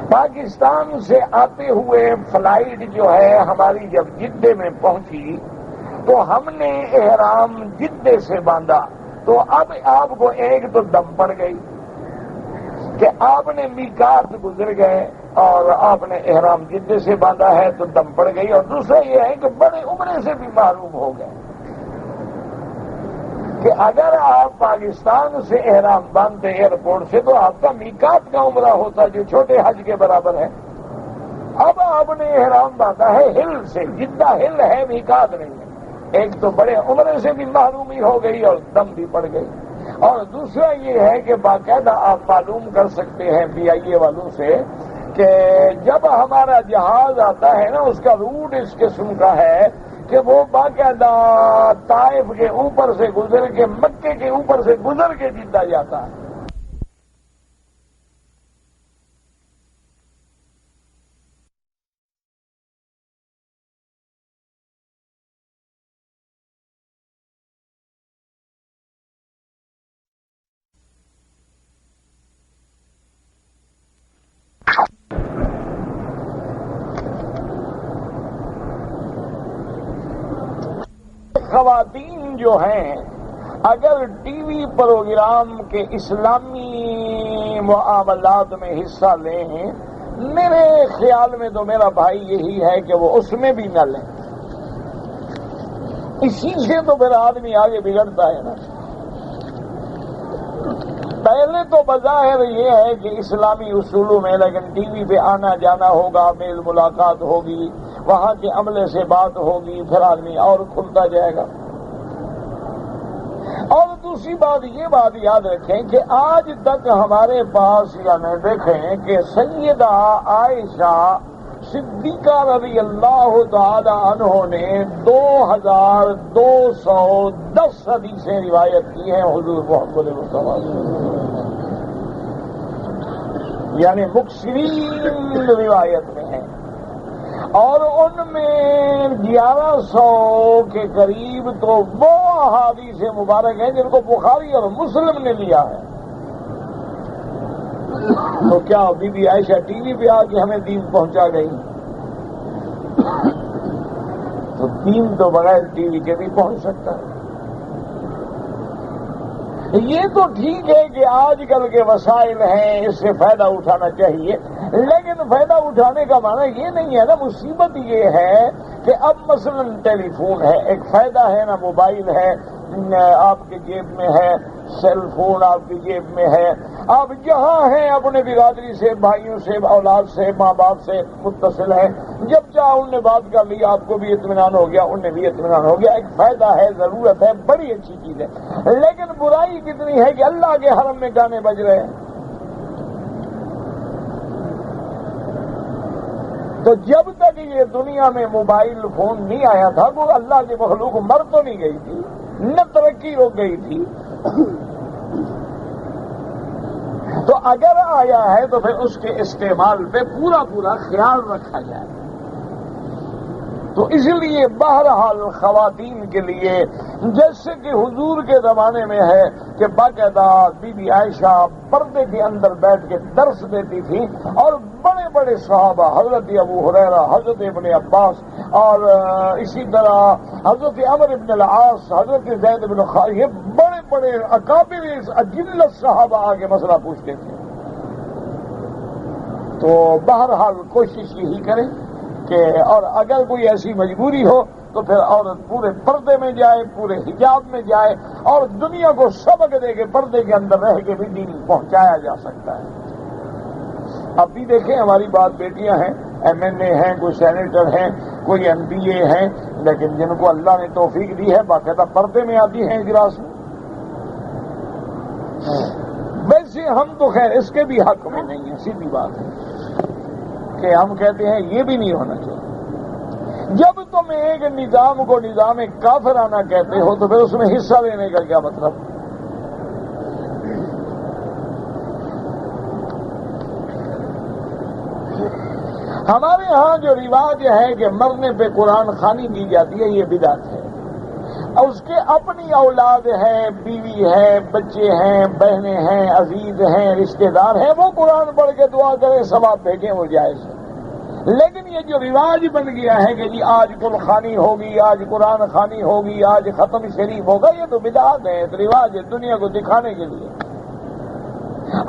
پاکستان سے آتے ہوئے فلائٹ جو ہے ہماری جب جدے میں پہنچی تو ہم نے احرام جدے سے باندھا، تو اب آپ کو ایک تو دم پڑ گئی کہ آپ نے میقات گزر گئے اور آپ نے احرام جدے سے باندھا ہے تو دم پڑ گئی، اور دوسرا یہ ہے کہ بڑے عمرے سے بھی معلوم ہو گئے کہ اگر آپ پاکستان سے احرام باندھتے ایئرپورٹ سے تو آپ کا میقات کا عمرہ ہوتا جو چھوٹے حج کے برابر ہے۔ اب آپ نے احرام باندھا ہے ہل سے، جدہ ہل ہے، میقات نہیں ہے۔ ایک تو بڑے عمرے سے بھی محرومی ہو گئی اور دم بھی پڑ گئی، اور دوسرا یہ ہے کہ باقاعدہ آپ معلوم کر سکتے ہیں پی آئی اے والوں سے کہ جب ہمارا جہاز آتا ہے نا اس کا روٹ اس قسم کا ہے کہ وہ باقاعدہ طائف کے اوپر سے گزر کے مکے کے اوپر سے گزر کے جدہ جاتا ہے۔ خواتین جو ہیں اگر ٹی وی پروگرام کے اسلامی معاملات میں حصہ لیں، میرے خیال میں تو میرا بھائی یہی ہے کہ وہ اس میں بھی نہ لیں، اسی سے تو پھر آدمی آگے بگڑتا ہے نا۔ پہلے تو بظاہر یہ ہے کہ اسلامی اصولوں میں، لیکن ٹی وی پہ آنا جانا ہوگا، میل ملاقات ہوگی، وہاں کے عملے سے بات ہوگی، پھر آدمی اور کھلتا جائے گا۔ اور دوسری بات یہ بات یاد رکھیں کہ آج تک ہمارے پاس یعنی دیکھیں کہ سیدہ عائشہ صدیقہ رضی اللہ تعالی عنہ نے 2210 حدیثیں روایت کی ہیں حضور محمد مصطفیٰ، یعنی مکثرین روایت میں ہیں، اور ان میں 1100 کے قریب تو وہ احادیث مبارک ہیں جن کو بخاری اور مسلم نے لیا ہے۔ تو کیا بی بی عائشہ ٹی وی پہ آ کے ہمیں دین پہنچا گئی؟ تو دین تو بغیر ٹی وی کے بھی پہنچ سکتا ہے۔ یہ تو ٹھیک ہے کہ آج کل کے وسائل ہیں، اس سے فائدہ اٹھانا چاہیے، لیکن فائدہ اٹھانے کا معنی یہ نہیں ہے نا، مصیبت یہ ہے کہ اب مثلا ٹیلی فون ہے، ایک فائدہ ہے نا، موبائل ہے آپ کے جیب میں ہے، سیل فون آپ کی جیب میں ہے، آپ جہاں ہیں اپنے برادری سے، بھائیوں سے، اولاد سے، ماں باپ سے متصل ہیں، جب چاہا ان نے بات کر لی، آپ کو بھی اطمینان ہو گیا، ان نے بھی اطمینان ہو گیا، ایک فائدہ ہے، ضرورت ہے، بڑی اچھی چیز ہے، لیکن برائی کتنی ہے کہ اللہ کے حرم میں گانے بج رہے ہیں۔ تو جب تک یہ دنیا میں موبائل فون نہیں آیا تھا وہ اللہ کی مخلوق مر تو نہیں گئی تھی، نہ ترقی ہو گئی تھی۔ تو اگر آیا ہے تو پھر اس کے استعمال پہ پورا خیال رکھا جائے۔ تو اس لیے بہرحال خواتین کے لیے جیسے کہ حضور کے زمانے میں ہے کہ باقاعدہ بی بی عائشہ پردے کے اندر بیٹھ کے درس دیتی تھی، اور بڑے بڑے صحابہ حضرت ابو ہریرہ، حضرت ابن عباس، اور اسی طرح حضرت عمرو بن العاص، حضرت زید بن خالد، یہ بڑے بڑے اکابر اجلت صحابہ آگے مسئلہ پوچھتے تھے۔ تو بہرحال کوشش یہی کریں کہ، اور اگر کوئی ایسی مجبوری ہو تو پھر عورت پورے پردے میں جائے، پورے حجاب میں جائے، اور دنیا کو سبق دے کے پردے کے اندر رہ کے بھی دین پہنچایا جا سکتا ہے۔ اب بھی دیکھیں ہماری بات بیٹیاں ہیں، MNA ہیں، کوئی سینیٹر ہیں، کوئی MPA ہیں، لیکن جن کو اللہ نے توفیق دی ہے باقاعدہ پردے میں آتی ہیں اجلاس میں. ویسے ہم تو خیر اس کے بھی حق میں نہیں ہیں، سیدھی بات ہے کہ ہم کہتے ہیں یہ بھی نہیں ہونا چاہیے. جب تم ایک نظام کو نظام کافرانہ کہتے ہو تو پھر اس میں حصہ لینے کا کیا مطلب؟ ہمارے ہاں جو رواج ہے کہ مرنے پہ قرآن خوانی کی جاتی ہے، یہ بدعت ہے. اور اس کے اپنی اولاد ہے، بیوی ہے، بچے ہیں، بہنیں ہیں، عزیز ہیں، رشتہ دار ہیں، وہ قرآن پڑھ کے دعا کریں، ثواب بھیجیں، وہ جائز ہے. لیکن یہ جو رواج بن گیا ہے کہ جی آج قرآن خوانی ہوگی، آج قرآن خوانی ہوگی، آج ختم شریف ہوگا، یہ تو بدعت ہے، رواج ہے دنیا کو دکھانے کے لیے.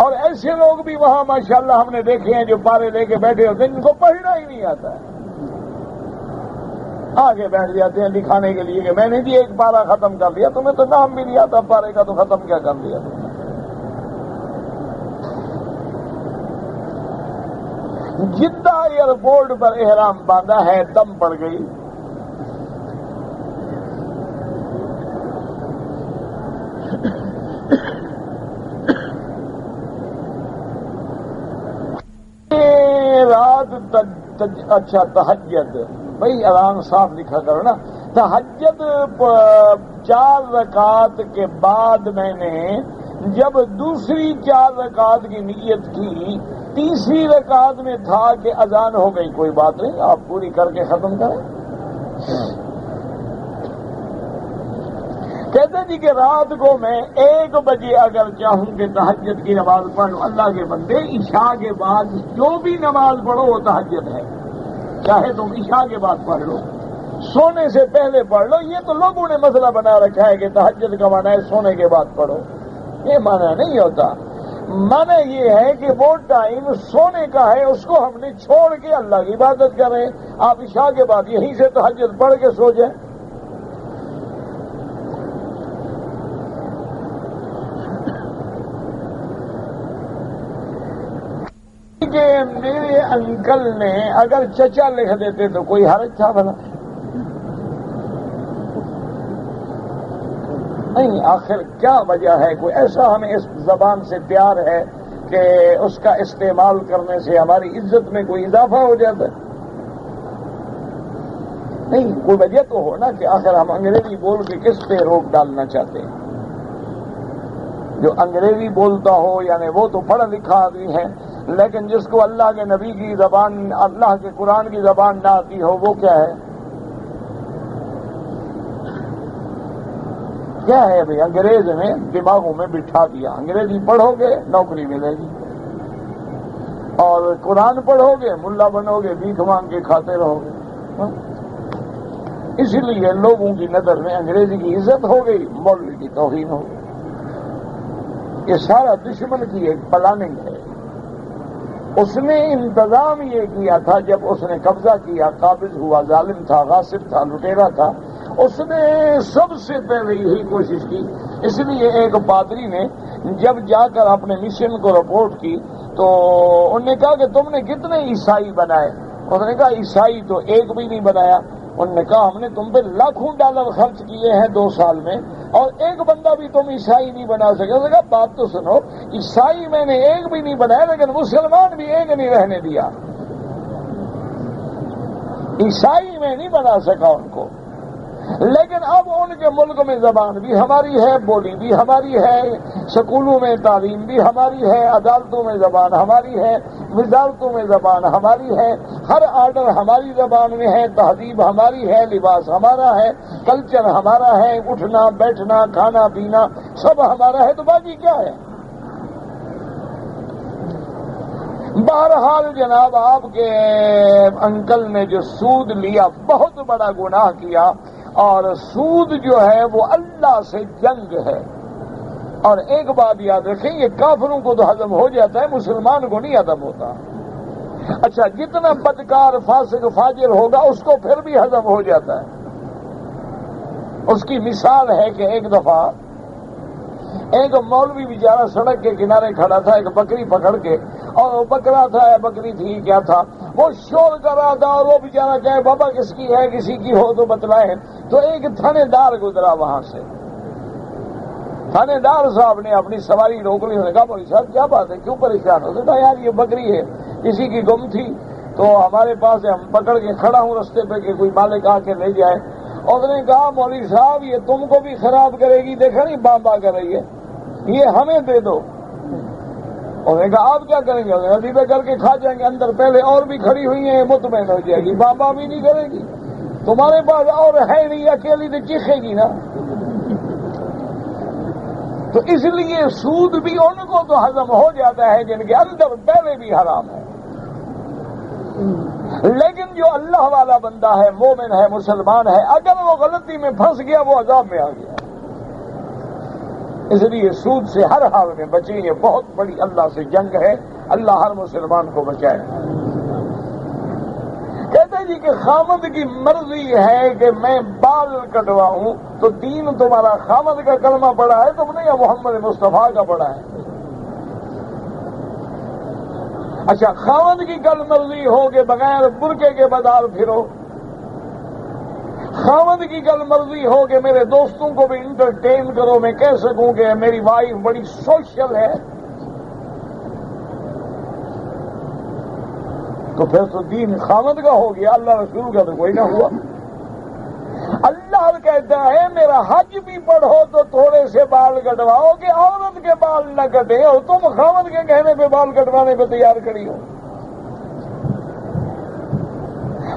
اور ایسے لوگ بھی وہاں ماشاءاللہ ہم نے دیکھے ہیں جو پارے لے کے بیٹھے ہوتے ہیں، جن کو پڑھنا ہی نہیں آتا ہے، آگے بیٹھ جاتے ہیں دکھانے کے لیے کہ میں نے جی ایک پارا ختم کر دیا، تمہیں تو نام بھی نہیں آتا پارے کا، تو ختم کیا کر دیا تم نے. جدہ ایئرپورٹ پر احرام باندھا ہے، دم پڑ گئی. رات اچھا تہجد، بھائی اذان صاف لکھا کرو نا. تہجد 4 رکعت کے بعد میں نے جب دوسری 4 رکعت کی نیت کی، تیسری رکعت میں تھا کہ اذان ہو گئی. کوئی بات نہیں، آپ پوری کر کے ختم کریں. کہتے جی کہ رات کو میں 1 بجے اگر چاہوں کہ تہجد کی نماز پڑھ لوں، اللہ کے بندے عشاء کے بعد جو بھی نماز پڑھو وہ تہجد ہے. چاہے تم عشاء کے بعد پڑھ لو، سونے سے پہلے پڑھ لو. یہ تو لوگوں نے مسئلہ بنا رکھا ہے کہ تہجد کا معنی ہے سونے کے بعد پڑھو. یہ معنی نہیں ہوتا. معنی یہ ہے کہ وہ ٹائم سونے کا ہے، اس کو ہم نے چھوڑ کے اللہ کی عبادت کریں. آپ عشاء کے بعد یہیں سے تہجد پڑھ کے سو جائیں. کہ میرے انکل نے اگر چچا لکھ دیتے تو کوئی حرج تھا بھلا؟ نہیں. آخر کیا وجہ ہے؟ کوئی ایسا ہمیں اس زبان سے پیار ہے کہ اس کا استعمال کرنے سے ہماری عزت میں کوئی اضافہ ہو جاتا ہے؟ نہیں. کوئی وجہ تو ہو نا کہ آخر ہم انگریزی بول کے کس پہ روک ڈالنا چاہتے ہیں؟ جو انگریزی بولتا ہو یعنی وہ تو پڑھا لکھا آدمی ہے، لیکن جس کو اللہ کے نبی کی زبان، اللہ کے قرآن کی زبان نہ آتی ہو، وہ کیا ہے؟ کیا ہے بھائی؟ انگریز نے دماغوں میں بٹھا دیا انگریزی پڑھو گے نوکری ملے گی، اور قرآن پڑھو گے ملا بنو گے، بھیک مانگ کے کھاتے رہو گے. اسی لیے لوگوں کی نظر میں انگریزی کی عزت ہو گئی، مولوی کی توہین ہو گئی. یہ سارا دشمن کی ایک پلاننگ ہے. اس نے انتظام یہ کیا تھا، جب اس نے قبضہ کیا، قابض ہوا، ظالم تھا، غاصب تھا، لٹیرا تھا، اس نے سب سے پہلے یہی کوشش کی. اس لیے ایک پادری نے جب جا کر اپنے مشن کو رپورٹ کی تو انہوں نے کہا کہ تم نے کتنے عیسائی بنائے؟ انہوں نے کہا عیسائی تو ایک بھی نہیں بنایا. انہوں نے کہا ہم نے تم پہ لاکھوں ڈالر خرچ کیے ہیں 2 سال میں، اور ایک بندہ بھی تم عیسائی نہیں بنا سکے. انہوں نے کہا بات تو سنو، عیسائی میں نے ایک بھی نہیں بنایا، لیکن مسلمان بھی ایک نہیں رہنے دیا. عیسائی میں نہیں بنا سکا ان کو، لیکن اب ان کے ملک میں زبان بھی ہماری ہے، بولی بھی ہماری ہے، سکولوں میں تعلیم بھی ہماری ہے، عدالتوں میں زبان ہماری ہے، وزارتوں میں زبان ہماری ہے، ہر آرڈر ہماری زبان میں ہے، تہذیب ہماری ہے، لباس ہمارا ہے، کلچر ہمارا ہے، اٹھنا بیٹھنا کھانا پینا سب ہمارا ہے. تو باقی کیا ہے؟ بہرحال جناب آپ کے انکل نے جو سود لیا بہت بڑا گناہ کیا، اور سود جو ہے وہ اللہ سے جنگ ہے. اور ایک بات یاد رکھیں، یہ کافروں کو تو ہضم ہو جاتا ہے، مسلمان کو نہیں ہضم ہوتا. اچھا جتنا بدکار فاسق فاجر ہوگا اس کو پھر بھی ہضم ہو جاتا ہے. اس کی مثال ہے کہ ایک دفعہ ایک مولوی بیچارہ سڑک کے کنارے کھڑا تھا ایک بکری پکڑ کے، اور وہ بکرا تھا یا بکری تھی کیا تھا، وہ شور کر رہا تھا، اور وہ بیچارہ کہے بابا کس کی ہے، کسی کی ہو تو بتلائے. تو ایک تھانے دار گزرا وہاں سے. تھانے دار صاحب نے اپنی سواری روک لی. انہوں نے کہا مولوی صاحب کیا بات ہے، کیوں پریشان ہو؟ کہا یار یہ بکری ہے، کسی کی گم تھی تو ہمارے پاس ہے، ہم پکڑ کے کھڑا ہوں رستے پہ کہ کوئی مالک آ کے لے جائے. اور اس نے کہا مولوی صاحب یہ تم کو بھی خراب کرے گی، دیکھا نہیں باں کر رہی ہے، یہ ہمیں دے دو. انہوں نے کہا آپ کیا کریں گے؟ ندی پہ کر کے کھا جائیں گے. اندر پہلے اور بھی کھڑی ہوئی ہیں، مطمئن ہو جائے گی، باں بھی نہیں کرے گی. تمہارے پاس اور ہے نہیں، اکیلی تو چیخے گی نا. تو اس لیے سود بھی ان کو تو ہضم ہو جاتا ہے جن کے اندر پہلے بھی حرام ہے. لیکن جو اللہ والا بندہ ہے، مومن ہے، مسلمان ہے، اگر وہ غلطی میں پھنس گیا وہ عذاب میں آ گیا. اس لیے سود سے ہر حال میں بچیں. یہ بہت بڑی اللہ سے جنگ ہے، اللہ ہر مسلمان کو بچائے. کہتے ہیں جی کہ خامد کی مرضی ہے کہ میں بال کٹواؤں، تو دین تمہارا خامد کا کلمہ پڑا ہے تم نے یا محمد مصطفیٰ کا پڑا ہے؟ اچھا خامد کی کل مرضی ہو کہ بغیر برقعے کے بدار پھرو، خامد کی کل مرضی ہو کہ میرے دوستوں کو بھی انٹرٹین کرو، میں کہہ سکوں کہ میری وائف بڑی سوشل ہے، تو پھر تو دین خامد کا ہو گیا، اللہ رسول کا تو کوئی نہ ہوا. اللہ کہتا ہے میرا حج بھی پڑھو تو تھوڑے سے بال کٹواؤ کہ عورت کے بال نہ کٹے، اور تم خامد کے کہنے پہ بال کٹوانے پہ تیار کھڑی ہو.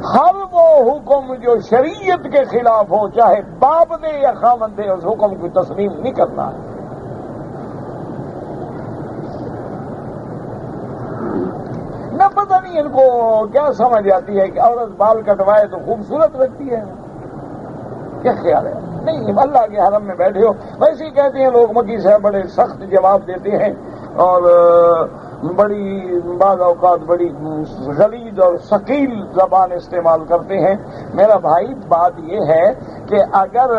ہر وہ حکم جو شریعت کے خلاف ہو، چاہے باپ دے یا خامد دے، اس حکم کی تسلیم نہیں کرنا ہے. نہ پتہ نہیں ان کو کیا سمجھ آتی ہے کہ عورت بال کٹوائے تو خوبصورت لگتی ہے، کیا خیال ہے؟ نہیں، اللہ کے حرم میں بیٹھے ہو. ویسے ہی کہتے ہیں لوگ مکی صاحب بڑے سخت جواب دیتے ہیں اور بڑی بعض اوقات بڑی غلیظ اور ثقیل زبان استعمال کرتے ہیں. میرا بھائی بات یہ ہے کہ اگر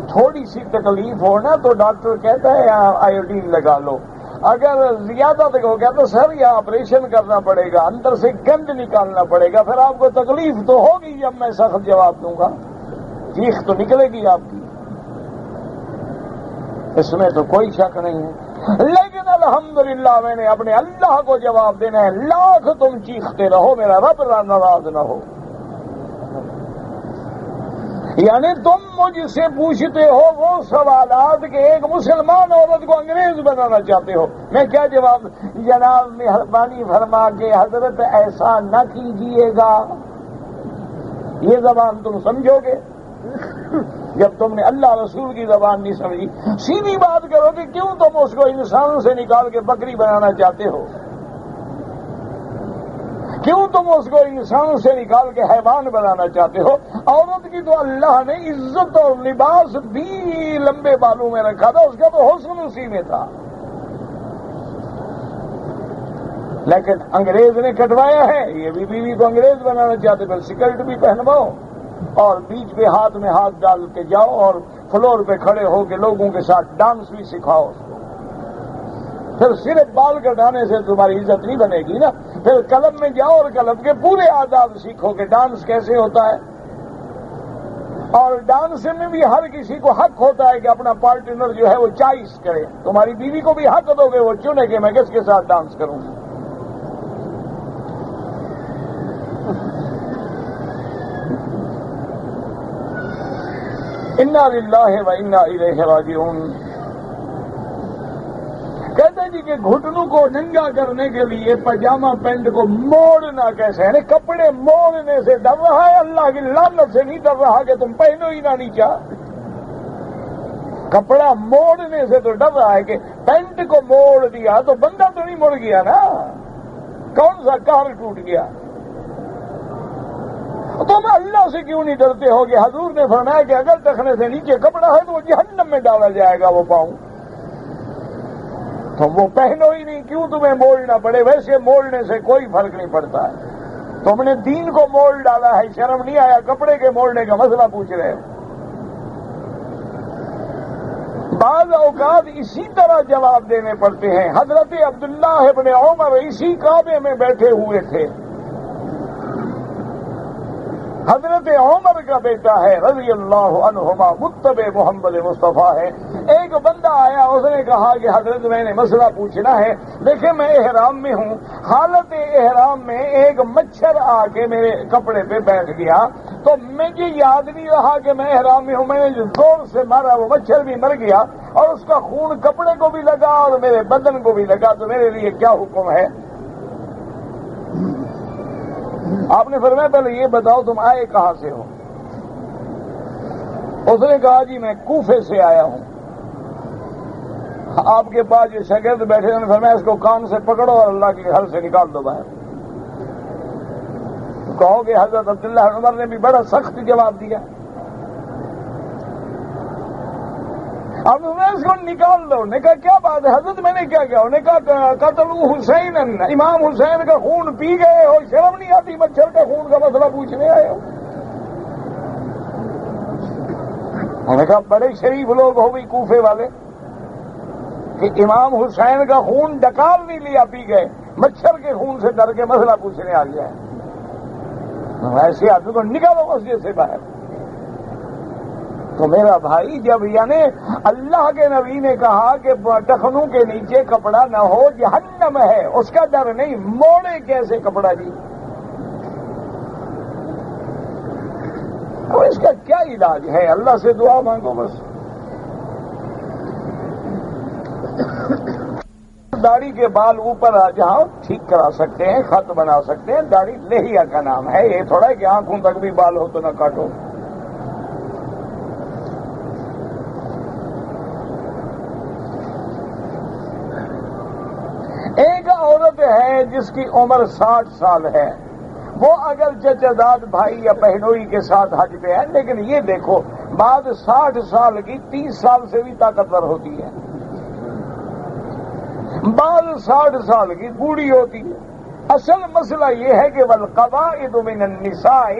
تھوڑی سی تکلیف ہو نا تو ڈاکٹر کہتا ہے آیوڈین لگا لو، اگر زیادہ تک ہو گیا تو سر یہ آپریشن کرنا پڑے گا، اندر سے گند نکالنا پڑے گا، پھر آپ کو تکلیف تو ہوگی جب میں سخت جواب دوں گا، چیخ تو نکلے گی آپ کی، اس میں تو کوئی شک نہیں ہے. لیکن الحمدللہ میں نے اپنے اللہ کو جواب دینا ہے، لاکھ تم چیختے رہو میرا رب ناراض نہ ہو. یعنی تم مجھ سے پوچھتے ہو وہ سوالات کہ ایک مسلمان عورت کو انگریز بنانا چاہتے ہو، میں کیا جواب؟ جناب مہربانی فرما کے حضرت ایسا نہ کیجئے گا. یہ زبان تم سمجھو گے جب تم نے اللہ رسول کی زبان نہیں سمجھی. سیدھی بات کرو کہ کیوں تم اس کو انسان سے نکال کے بکری بنانا چاہتے ہو، کیوں تم اس کو انسان سے نکال کے حیوان بنانا چاہتے ہو؟ عورت کی تو اللہ نے عزت اور لباس بھی لمبے بالوں میں رکھا تھا، اس کا تو حسن اسی میں تھا. لیکن انگریز نے کٹوایا ہے. یہ بھی بیوی کو انگریز بنانا چاہتے، پھر سکرٹ بھی پہنواؤ اور بیچ پہ ہاتھ ڈال کے جاؤ اور فلور پہ کھڑے ہو کے لوگوں کے ساتھ ڈانس بھی سکھاؤ. پھر صرف بال کٹانے سے تمہاری عزت نہیں بنے گی نا، پھر کلب میں جاؤ اور کلب کے پورے آداب سیکھو کہ ڈانس کیسے ہوتا ہے. اور ڈانس میں بھی ہر کسی کو حق ہوتا ہے کہ اپنا پارٹنر جو ہے وہ چوائس کرے. تمہاری بیوی کو بھی حق دو گے وہ چنے کہ میں کس کے ساتھ ڈانس کروں گی. انا للہ و انا الیہ راجعون. کہتے ہیں جی کہ گھٹنوں کو ننگا کرنے کے لیے پاجامہ پینٹ کو موڑنا کیسے، یعنی کپڑے موڑنے سے ڈر رہا ہے، اللہ کی لعنت سے نہیں ڈر رہا کہ تم پہنو ہی نہ نیچا. کپڑا موڑنے سے تو ڈر رہا ہے کہ پینٹ کو موڑ دیا تو بندہ تو نہیں مڑ گیا نا، کون سا کار ٹوٹ گیا. تم اللہ سے کیوں نہیں ڈرتے ہو کہ حضور نے فرمایا کہ اگر ٹخنے سے نیچے کپڑا ہے تو وہ جہنم میں ڈالا جائے گا وہ پاؤں. تم وہ پہنو ہی نہیں، کیوں تمہیں موڑنا پڑے؟ ویسے موڑنے سے کوئی فرق نہیں پڑتا ہے. تم نے دین کو موڑ ڈالا ہے، شرم نہیں آیا؟ کپڑے کے موڑنے کا مسئلہ پوچھ رہے ہو. بعض اوقات اسی طرح جواب دینے پڑتے ہیں. حضرت عبداللہ ابن عمر اسی کعبے میں بیٹھے ہوئے تھے. حضرت عمر کا بیٹا ہے رضی اللہ عنہما، متبع محمد مصطفیٰ ہے. ایک بندہ آیا، اس نے کہا کہ حضرت میں نے مسئلہ پوچھنا ہے، دیکھیں میں احرام میں ہوں، حالت احرام میں ایک مچھر آ کے میرے کپڑے پہ بیٹھ گیا، تو مجھے یاد نہیں رہا کہ میں احرام میں ہوں، میں نے جو زور سے مارا وہ مچھر بھی مر گیا اور اس کا خون کپڑے کو بھی لگا اور میرے بدن کو بھی لگا، تو میرے لیے کیا حکم ہے؟ آپ نے فرمایا پہلے یہ بتاؤ تم آئے کہاں سے ہو؟ اس نے کہا جی میں کوفے سے آیا ہوں. آپ کے پاس جو شاگرد بیٹھے انہوں نے فرمایا اس کو کان سے پکڑو اور اللہ کے گھر سے نکال دو باہر. کہو گے حضرت عبداللہ عمر نے بھی بڑا سخت جواب دیا. اب انہیں اس کو نکال دو. نے کہا کیا بات ہے حضرت، میں نے کیا کیا؟ انہوں نے کہا قتل حسین، امام حسین کا خون پی گئے ہو، شرم نہیں آتی مچھر کا خون کا مسئلہ پوچھنے آئے ہو؟ انہوں نے کہا بڑے شریف لوگ ہو گئی کوفے والے کہ امام حسین کا خون ڈکال نہیں لیا پی گئے، مچھر کے خون سے ڈر کے مسئلہ پوچھنے آ گیا ہے. ایسے آدمی کو نکالو مسجد سے باہر. تو میرا بھائی جب یعنی اللہ کے نبی نے کہا کہ ٹخنوں کے نیچے کپڑا نہ ہو جہنم ہے، اس کا ڈر نہیں، موڑے کیسے کپڑا جی؟ تو اس کا کیا علاج ہے؟ اللہ سے دعا مانگو بس. داڑھی کے بال اوپر آ جاؤ ٹھیک کرا سکتے ہیں، خط بنا سکتے ہیں. داڑھی لہیا کا نام ہے، یہ تھوڑا ہے کہ آنکھوں تک بھی بال ہو تو نہ کاٹو. ایک عورت ہے جس کی عمر 60 سال ہے، وہ اگر چچا داد بھائی یا بہنوئی کے ساتھ حج پہ ہے، لیکن یہ دیکھو بعد 60 سال کی 30 سال سے بھی طاقتور ہوتی ہے، بعد 60 سال کی بوڑھی ہوتی ہے. اصل مسئلہ یہ ہے کہ والقواعد من النساء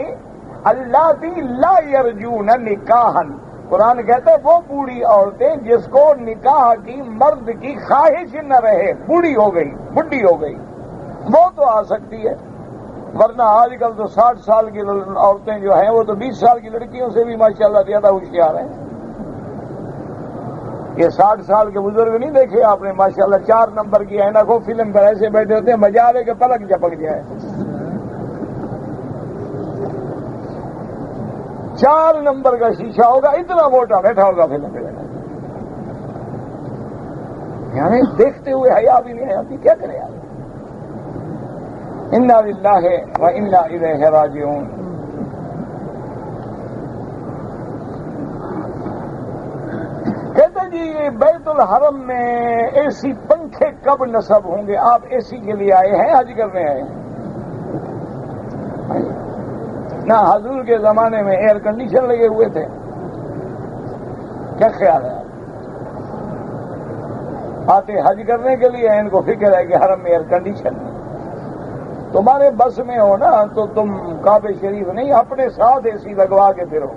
اللاتی لا یرجون نکاحا، قرآن کہتا ہے وہ بوڑھی عورتیں جس کو نکاح کی مرد کی خواہش نہ رہے، بوڑھی ہو گئی، بڈھی ہو گئی، وہ تو آ سکتی ہے. ورنہ آج کل تو 60 سال کی عورتیں جو ہیں وہ تو 20 سال کی لڑکیوں سے بھی ماشاءاللہ زیادہ ہوشیار ہیں. یہ 60 سال کے بزرگ نہیں دیکھے آپ نے ماشاءاللہ 4 نمبر کی اینک ہو، فلم پر ایسے بیٹھے ہوتے ہیں، مزہ آئے کہ پلک جھپک جائے. 4 نمبر کا شیشہ ہوگا، اتنا موٹا بیٹھا ہوگا فلم پہ، یعنی دیکھتے ہوئے حیا بھی نہیں آتی. کیا کرے آپ؟ انا للہ و انا الیہ راجعون. کہتے جی بیت الحرم میں اے سی پنکھے کب نصب ہوں گے؟ آپ اے سی کے لیے آئے ہیں حج کرنے آئے ہیں نہ؟ حضور کے زمانے میں ایئر کنڈیشن لگے ہوئے تھے. کیا خیال ہے؟ آتے حج کرنے کے لیے ان کو فکر ہے کہ حرم میں ایئر کنڈیشن نہیں. تمہارے بس میں ہو نا تو تم کعبہ شریف نہیں اپنے ساتھ اے سی لگوا کے پھرو.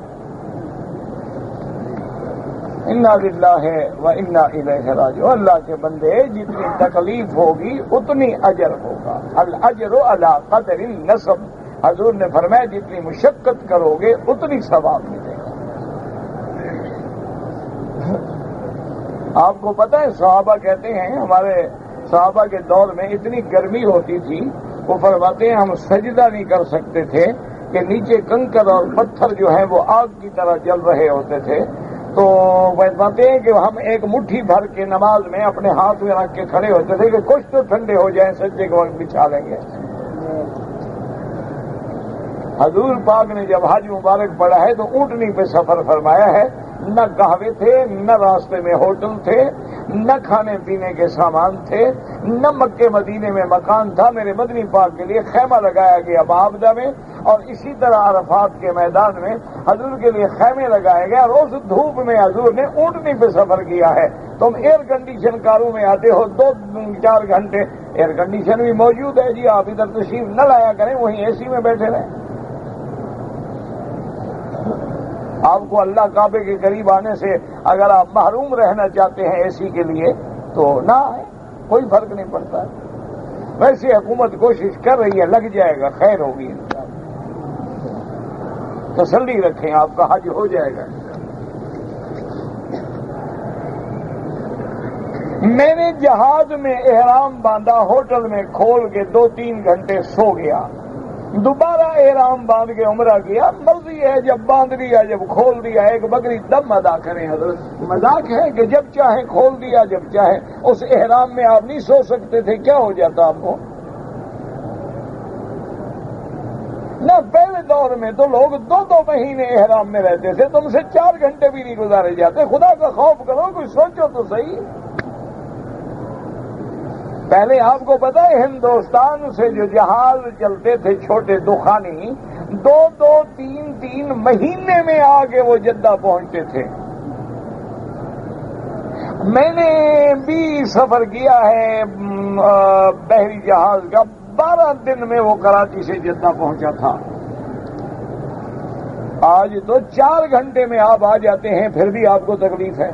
انا للہ و انا الیہ راجعون. اللہ کے بندے جتنی تکلیف ہوگی اتنی اجر ہوگا. الاجر علی قدر النصب. حضور نے فرمایا جتنی مشقت کرو گے اتنی ثواب ملے گا. آپ کو پتہ ہے صحابہ کہتے ہیں، ہمارے صحابہ کے دور میں اتنی گرمی ہوتی تھی، وہ فرماتے ہیں ہم سجدہ نہیں کر سکتے تھے کہ نیچے کنکر اور پتھر جو ہیں وہ آگ کی طرح جل رہے ہوتے تھے. تو فرماتے ہیں کہ ہم ایک مٹھی بھر کے نماز میں اپنے ہاتھ میں رکھ کے کھڑے ہوتے تھے کہ کچھ تو ٹھنڈے ہو جائیں، سجدے کے وقت بچھا لیں گے. حضور پاک نے جب حج مبارک پڑھا ہے تو اونٹنی پہ سفر فرمایا ہے. نہ قہوے تھے، نہ راستے میں ہوٹل تھے، نہ کھانے پینے کے سامان تھے، نہ مکے مدینے میں مکان تھا. میرے مدنی پاک کے لیے خیمہ لگایا گیا بابدہ میں، اور اسی طرح عرفات کے میدان میں حضور کے لیے خیمے لگائے گئے. اور اس دھوپ میں حضور نے اونٹنی پہ سفر کیا ہے. تم ایئر کنڈیشن کاروں میں آتے ہو 2-4 گھنٹے، ایئر کنڈیشن بھی موجود ہے جی، آپ ادھر تشریف نہ لایا کریں، وہیں اے سی میں بیٹھے رہیں. آپ کو اللہ کعبے کے قریب آنے سے اگر آپ محروم رہنا چاہتے ہیں اے سی کے لیے تو نہ آئے، کوئی فرق نہیں پڑتا۔ ویسے حکومت کوشش کر رہی ہے، لگ جائے گا، خیر ہوگی انشاءاللہ، تسلی رکھیں، آپ کا حج ہو جائے گا۔ میں نے جہاز میں احرام باندھا، ہوٹل میں کھول کے 2-3 گھنٹے سو گیا، دوبارہ احرام باندھ کے عمرہ کیا۔ مرضی ہے، جب باندھ لیا جب کھول دیا، ایک بکری دم ادا کریں حضرت۔ مذاق ہے کہ جب چاہیں کھول دیا، جب چاہیں۔ اس احرام میں آپ نہیں سو سکتے تھے، کیا ہو جاتا آپ کو؟ نہ پہلے دور میں تو لوگ 2 مہینے احرام میں رہتے تھے، تم سے 4 گھنٹے بھی نہیں گزارے جاتے۔ خدا کا خوف کرو، کوئی سوچو تو صحیح۔ پہلے آپ کو پتا ہے ہندوستان سے جو جہاز چلتے تھے چھوٹے دخانی، 2-3 مہینے میں آگے وہ جدہ پہنچتے تھے۔ میں نے بھی سفر کیا ہے بحری جہاز کا، 12 دن میں وہ کراچی سے جدہ پہنچا تھا۔ آج تو 4 گھنٹے میں آپ آ جاتے ہیں، پھر بھی آپ کو تکلیف ہے۔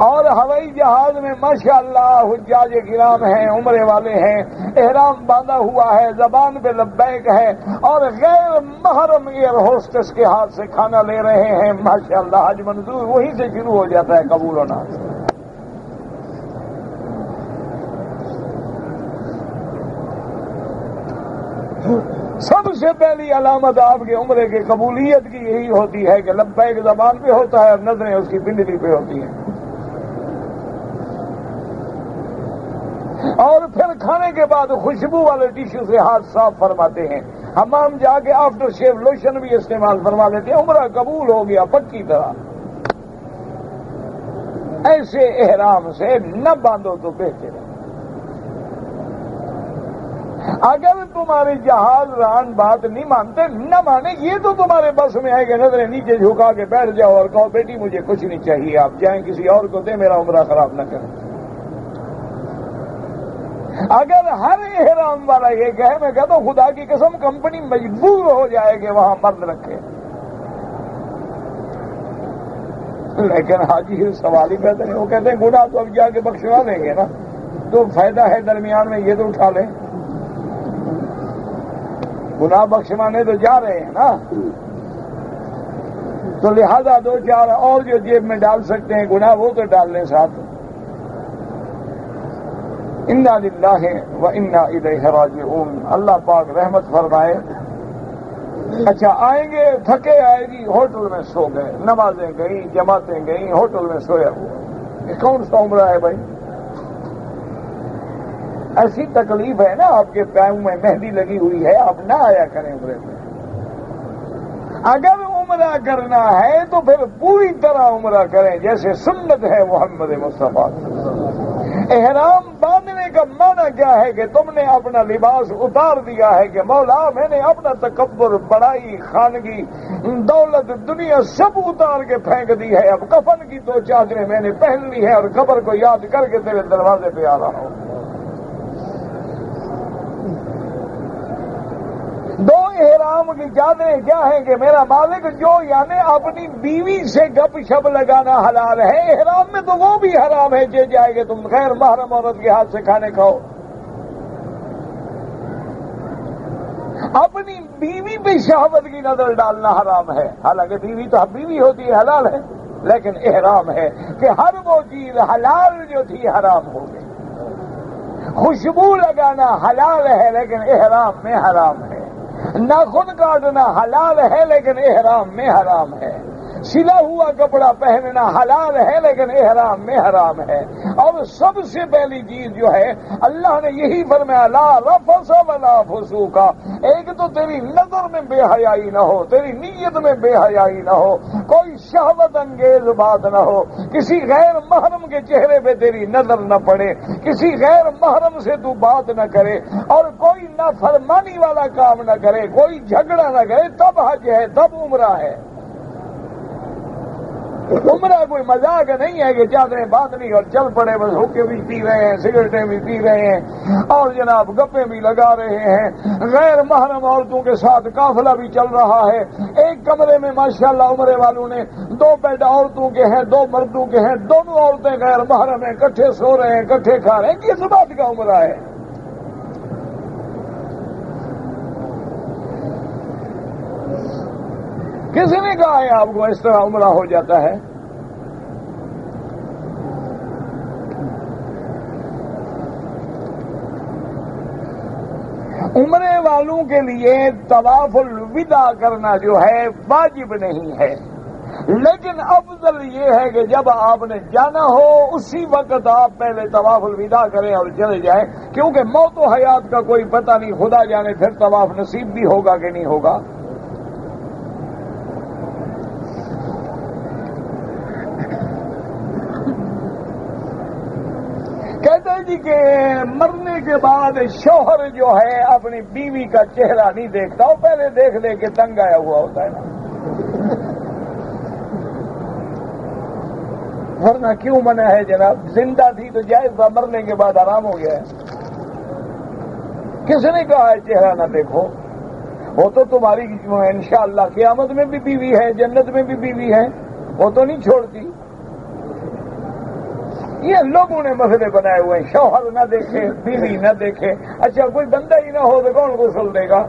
اور ہوائی جہاز میں ماشاءاللہ حجاج کرام ہیں، عمرے والے ہیں، احرام باندھا ہوا ہے، زبان پہ لبیک ہے، اور غیر محرم ایئر ہوسٹس کے ہاتھ سے کھانا لے رہے ہیں، ماشاءاللہ حج منظور وہیں سے شروع ہو جاتا ہے قبول ہونا۔ سب سے پہلی علامت آپ کے عمرے کی قبولیت کی یہی ہوتی ہے کہ لبیک زبان پہ ہوتا ہے اور نظریں اس کی پنڈلی پہ ہوتی ہیں۔ اور پھر کھانے کے بعد خوشبو والے ٹیشو سے ہاتھ صاف فرماتے ہیں، حمام جا کے آفٹر شیو لوشن بھی استعمال فرما لیتے ہیں، عمرہ قبول ہو گیا پکی طرح۔ ایسے احرام سے نہ باندھو تو بہتر ہے۔ اگر تمہارے جہاز ران بات نہیں مانتے، نہ مانے، یہ تو تمہارے بس میں ہے کہ نظریں نیچے جھکا کے بیٹھ جاؤ اور کہو بیٹی مجھے کچھ نہیں چاہیے، آپ جائیں کسی اور کو دیں، میرا عمرہ خراب نہ کریں۔ اگر ہر احرام والا یہ کہے، میں کہتا ہوں خدا کی قسم کمپنی مجبور ہو جائے کہ وہاں مرد رکھے۔ لیکن حاجی سوال ہی پیدا نہیں، وہ کہتے ہیں گناہ تو اب جا کے بخشوا دیں گے نا، تو فائدہ ہے درمیان میں یہ تو اٹھا لیں، گناہ بخشوانے تو جا رہے ہیں نا، تو لہذا 2-4 اور جو جیب میں ڈال سکتے ہیں گناہ وہ تو ڈال لیں ساتھ۔ انا للہ و انا الیہ راجعون۔ اللہ پاک رحمت فرمائے۔ اچھا آئیں گے، تھکے آئے گی، ہوٹل میں سو گئے، نمازیں گئیں، جماعتیں گئیں، ہوٹل میں سویا ہوا، یہ کون سا عمرہ ہے بھائی؟ ایسی تکلیف ہے نا، آپ کے پاؤں میں مہندی لگی ہوئی ہے، آپ نہ آیا کریں عمرے میں۔ اگر عمرہ کرنا ہے تو پھر پوری طرح عمرہ کریں جیسے سنت ہے محمد مصطفیٰ۔ احرام باندھنے کا معنی کیا ہے کہ تم نے اپنا لباس اتار دیا ہے کہ مولا میں نے اپنا تکبر، بڑائی، خانگی، دولت، دنیا سب اتار کے پھینک دی ہے، اب کفن کی 2 چادریں میں نے پہن لی ہے اور قبر کو یاد کر کے تیرے دروازے پہ آ رہا ہوں۔ 2 احرام کی چادریں کیا ہیں کہ میرا مالک جو یعنی اپنی بیوی سے گپ شپ لگانا حلال ہے، احرام میں تو وہ بھی حرام ہے جے جائے کہ تم غیر محرم عورت کے ہاتھ سے کھانے کھاؤ۔ اپنی بیوی پہ شہوت کی نظر ڈالنا حرام ہے، حالانکہ بیوی تو بیوی ہوتی ہے، حلال ہے، لیکن احرام ہے کہ ہر وہ چیز حلال جو تھی حرام ہو گئی۔ خوشبو لگانا حلال ہے لیکن احرام میں حرام ہے، ناخن کاٹنا حلال ہے لیکن احرام میں حرام ہے، سلا ہوا کپڑا پہننا حلال ہے لیکن احرام میں حرام ہے۔ اور سب سے پہلی چیز جو ہے اللہ نے یہی فرمایا لا رفث ولا فسوق، ایک تو تیری نظر میں بے حیائی نہ ہو، تیری نیت میں بے حیائی نہ ہو، کوئی شہوت انگیز بات نہ ہو، کسی غیر محرم کے چہرے پہ تیری نظر نہ پڑے، کسی غیر محرم سے تو بات نہ کرے، اور کوئی نافرمانی والا کام نہ کرے، کوئی جھگڑا نہ کرے، تب حج ہے، تب عمرہ ہے۔ عمرہ کوئی مذاق نہیں ہے کہ چادریں باندھ لی اور چل پڑے، بس حقے بھی پی رہے ہیں، سگریٹیں بھی پی رہے ہیں اور جناب گپیں بھی لگا رہے ہیں، غیر محرم عورتوں کے ساتھ قافلہ بھی چل رہا ہے۔ ایک کمرے میں ماشاءاللہ عمرے والوں نے 2 بیڈ عورتوں کے ہیں، 2 مردوں کے ہیں، دونوں عورتیں غیر محرم ہیں، اکٹھے سو رہے ہیں، اکٹھے کھا رہے ہیں۔ کس بات کا عمرہ ہے؟ کسی نے کہا ہے آپ کو اس طرح عمرہ ہو جاتا ہے؟ عمرے والوں کے لیے طواف الوداع کرنا جو ہے واجب نہیں ہے، لیکن افضل یہ ہے کہ جب آپ نے جانا ہو اسی وقت آپ پہلے طواف الوداع کریں اور چلے جائیں، کیونکہ موت و حیات کا کوئی پتہ نہیں، خدا جانے پھر طواف نصیب بھی ہوگا کہ نہیں ہوگا۔ کہتے ہیں جی کہ مرنے کے بعد شوہر جو ہے اپنی بیوی کا چہرہ نہیں دیکھتا، وہ پہلے دیکھ لے کہ تنگ آیا ہوا ہوتا ہے نا، ورنہ کیوں منع ہے جناب؟ زندہ تھی تو جائز تھا، مرنے کے بعد آرام ہو گیا ہے۔ کس نے کہا ہے چہرہ نہ دیکھو؟ وہ تو تمہاری انشاءاللہ قیامت میں بھی بیوی ہے، جنت میں بھی بیوی ہے، وہ تو نہیں چھوڑتی۔ یہ لوگوں نے مسئلے بنائے ہوئے ہیں، شوہر نہ دیکھے، بیوی نہ دیکھے۔ اچھا کوئی بندہ ہی نہ ہو تو کون غسل دے گا؟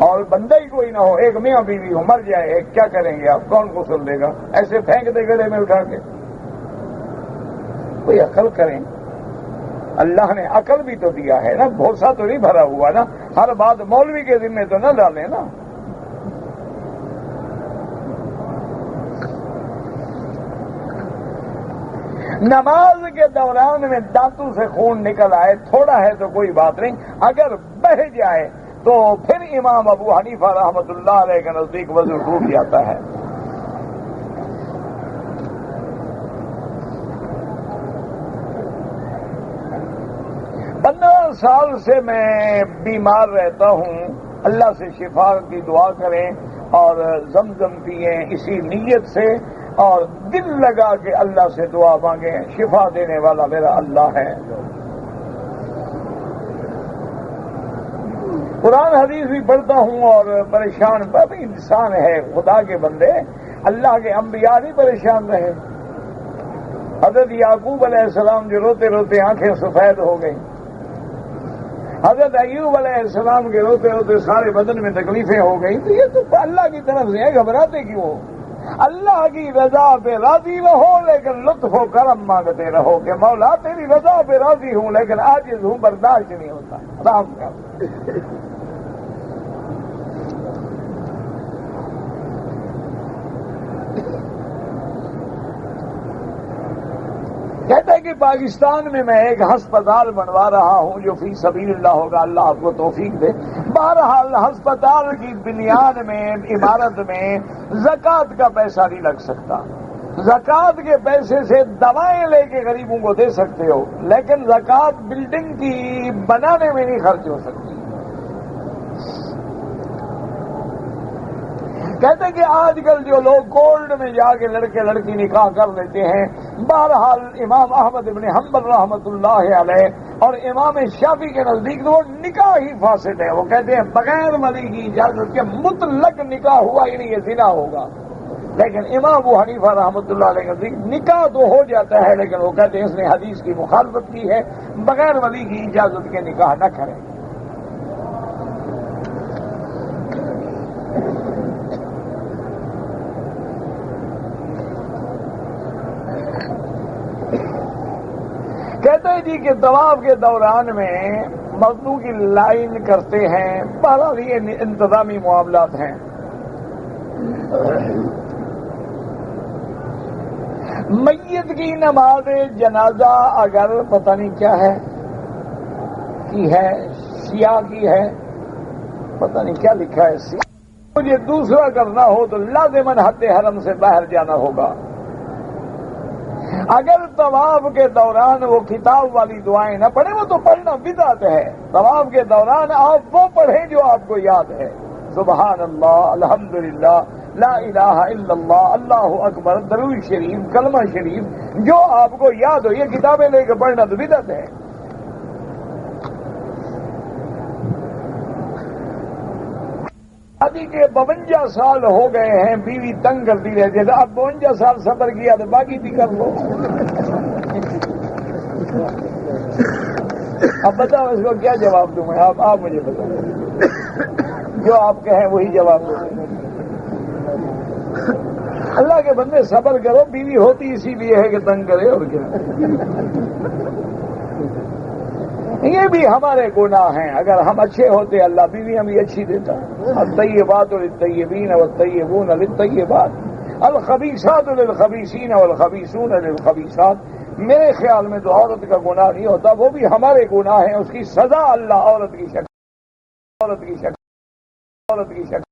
اور بندہ ہی کوئی نہ ہو، ایک میاں بیوی ہو، مر جائے ایک، کیا کریں گے آپ؟ کون غسل دے گا؟ ایسے پھینک دے گڑے میں اٹھا کے؟ کوئی عقل کریں، اللہ نے عقل بھی تو دیا ہے نا، بھروسہ تو نہیں بھرا ہوا نا، ہر بات مولوی کے ذمہ تو نہ ڈالیں نا۔ نماز کے دوران میں دانتوں سے خون نکل آئے، تھوڑا ہے تو کوئی بات نہیں، اگر بہہ جائے تو پھر امام ابو حنیفہ رحمۃ اللہ علیہ کے نزدیک وضو ٹوٹ جاتا ہے۔ پندرہ سال سے میں بیمار رہتا ہوں، اللہ سے شفا کی دعا کریں اور زمزم پیئیں اسی نیت سے، اور دل لگا کے اللہ سے دعا مانگیں، شفا دینے والا میرا اللہ ہے۔ قرآن حدیث بھی پڑھتا ہوں اور پریشان بھی انسان ہے، خدا کے بندے، اللہ کے انبیاء نہیں پریشان رہے۔ حضرت یعقوب علیہ السلام جو روتے روتے آنکھیں سفید ہو گئی، حضرت ایوب علیہ السلام کے روتے روتے سارے بدن میں تکلیفیں ہو گئی، تو یہ تو اللہ کی طرف سے ہے، گھبراتے کیوں؟ اللہ کی رضا پہ راضی رہو لیکن لطف و کرم مانگتے رہو کہ مولا تیری رضا پہ راضی ہوں لیکن عاجز ہوں، برداشت نہیں ہوتا، آرام کر۔ کہتا ہے کہ پاکستان میں ایک ہسپتال بنوا رہا ہوں جو فی سبیل اللہ ہوگا، اللہ آپ کو توفیق دے۔ بہرحال ہسپتال کی بنیاد میں، عمارت میں زکوٰۃ کا پیسہ نہیں لگ سکتا، زکوٰۃ کے پیسے سے دوائیں لے کے غریبوں کو دے سکتے ہو، لیکن زکوٰۃ بلڈنگ کی بنانے میں نہیں خرچ ہو سکتی۔ کہتے کہ آج کل جو لوگ گولڈ میں جا کے لڑکے لڑکی نکاح کر لیتے ہیں، بہرحال امام احمد بن حنبل رحمۃ اللہ علیہ اور امام شافعی کے نزدیک وہ نکاح ہی فاسد ہے، وہ کہتے ہیں بغیر ولی کی اجازت کے مطلق نکاح ہوا ہی نہیں، یہ زنا ہوگا۔ لیکن امام ابو حنیفہ رحمۃ اللہ علیہ کے نزدیک نکاح تو ہو جاتا ہے، لیکن وہ کہتے ہیں اس نے حدیث کی مخالفت کی ہے، بغیر ولی کی اجازت کے نکاح نہ کریں۔ کہتے ہیں جی کہ طواف کے دوران میں مردوں کی لائن کرتے ہیں، بہرحال یہ انتظامی معاملات ہیں۔ میت کی نماز جنازہ اگر پتہ نہیں کیا ہے کی ہے، سیاہ کی ہے، پتہ نہیں کیا لکھا ہے، مجھے دوسرا کرنا ہو تو لازماً حد حرم سے باہر جانا ہوگا۔ اگر طواف کے دوران وہ کتاب والی دعائیں نہ پڑھیں، وہ تو پڑھنا بدعت ہے۔ طواف کے دوران آپ وہ پڑھیں جو آپ کو یاد ہے، سبحان اللہ، الحمدللہ، لا الہ الا اللہ، اللہ اکبر، درود شریف، کلمہ شریف، جو آپ کو یاد ہو. یہ کتابیں لے کے پڑھنا تو بدعت ہے. شادی کے 52 سال ہو گئے ہیں، بیوی تنگ کرتی رہتی ہے. اب 52 سال صبر کیا تو باقی بھی کر لو. اب بتاؤ اس کو کیا جواب دوں میں؟ آپ مجھے بتاؤ. جو آپ کہیں وہی جواب دو. اللہ کے بندے صبر کرو، بیوی ہوتی اسی لیے ہے کہ تنگ کرے، اور کیا. یہ بھی ہمارے گناہ ہیں. اگر ہم اچھے ہوتے اللہ بیویاں بھی اچھی دیتا. الطیبات للطیبین والطیبون للطیبات، الخبیثات للخبیثین والخبیثون للخبیثات. میرے خیال میں تو عورت کا گناہ نہیں ہوتا، وہ بھی ہمارے گناہ ہیں. اس کی سزا اللہ عورت کی شکل، عورت کی شکل، عورت کی شکل،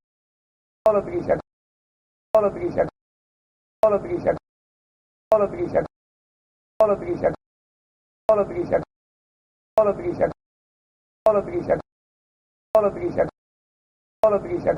عورت کی شکل، عورت کی شکل، عورت کی شکل، عورت کی شکل، عورت کی شکل، عورت کی شکل، عورت کی شکل، عورت کی شکل، عورت کی شکل، عورت کی شکل، عورت کی شکل.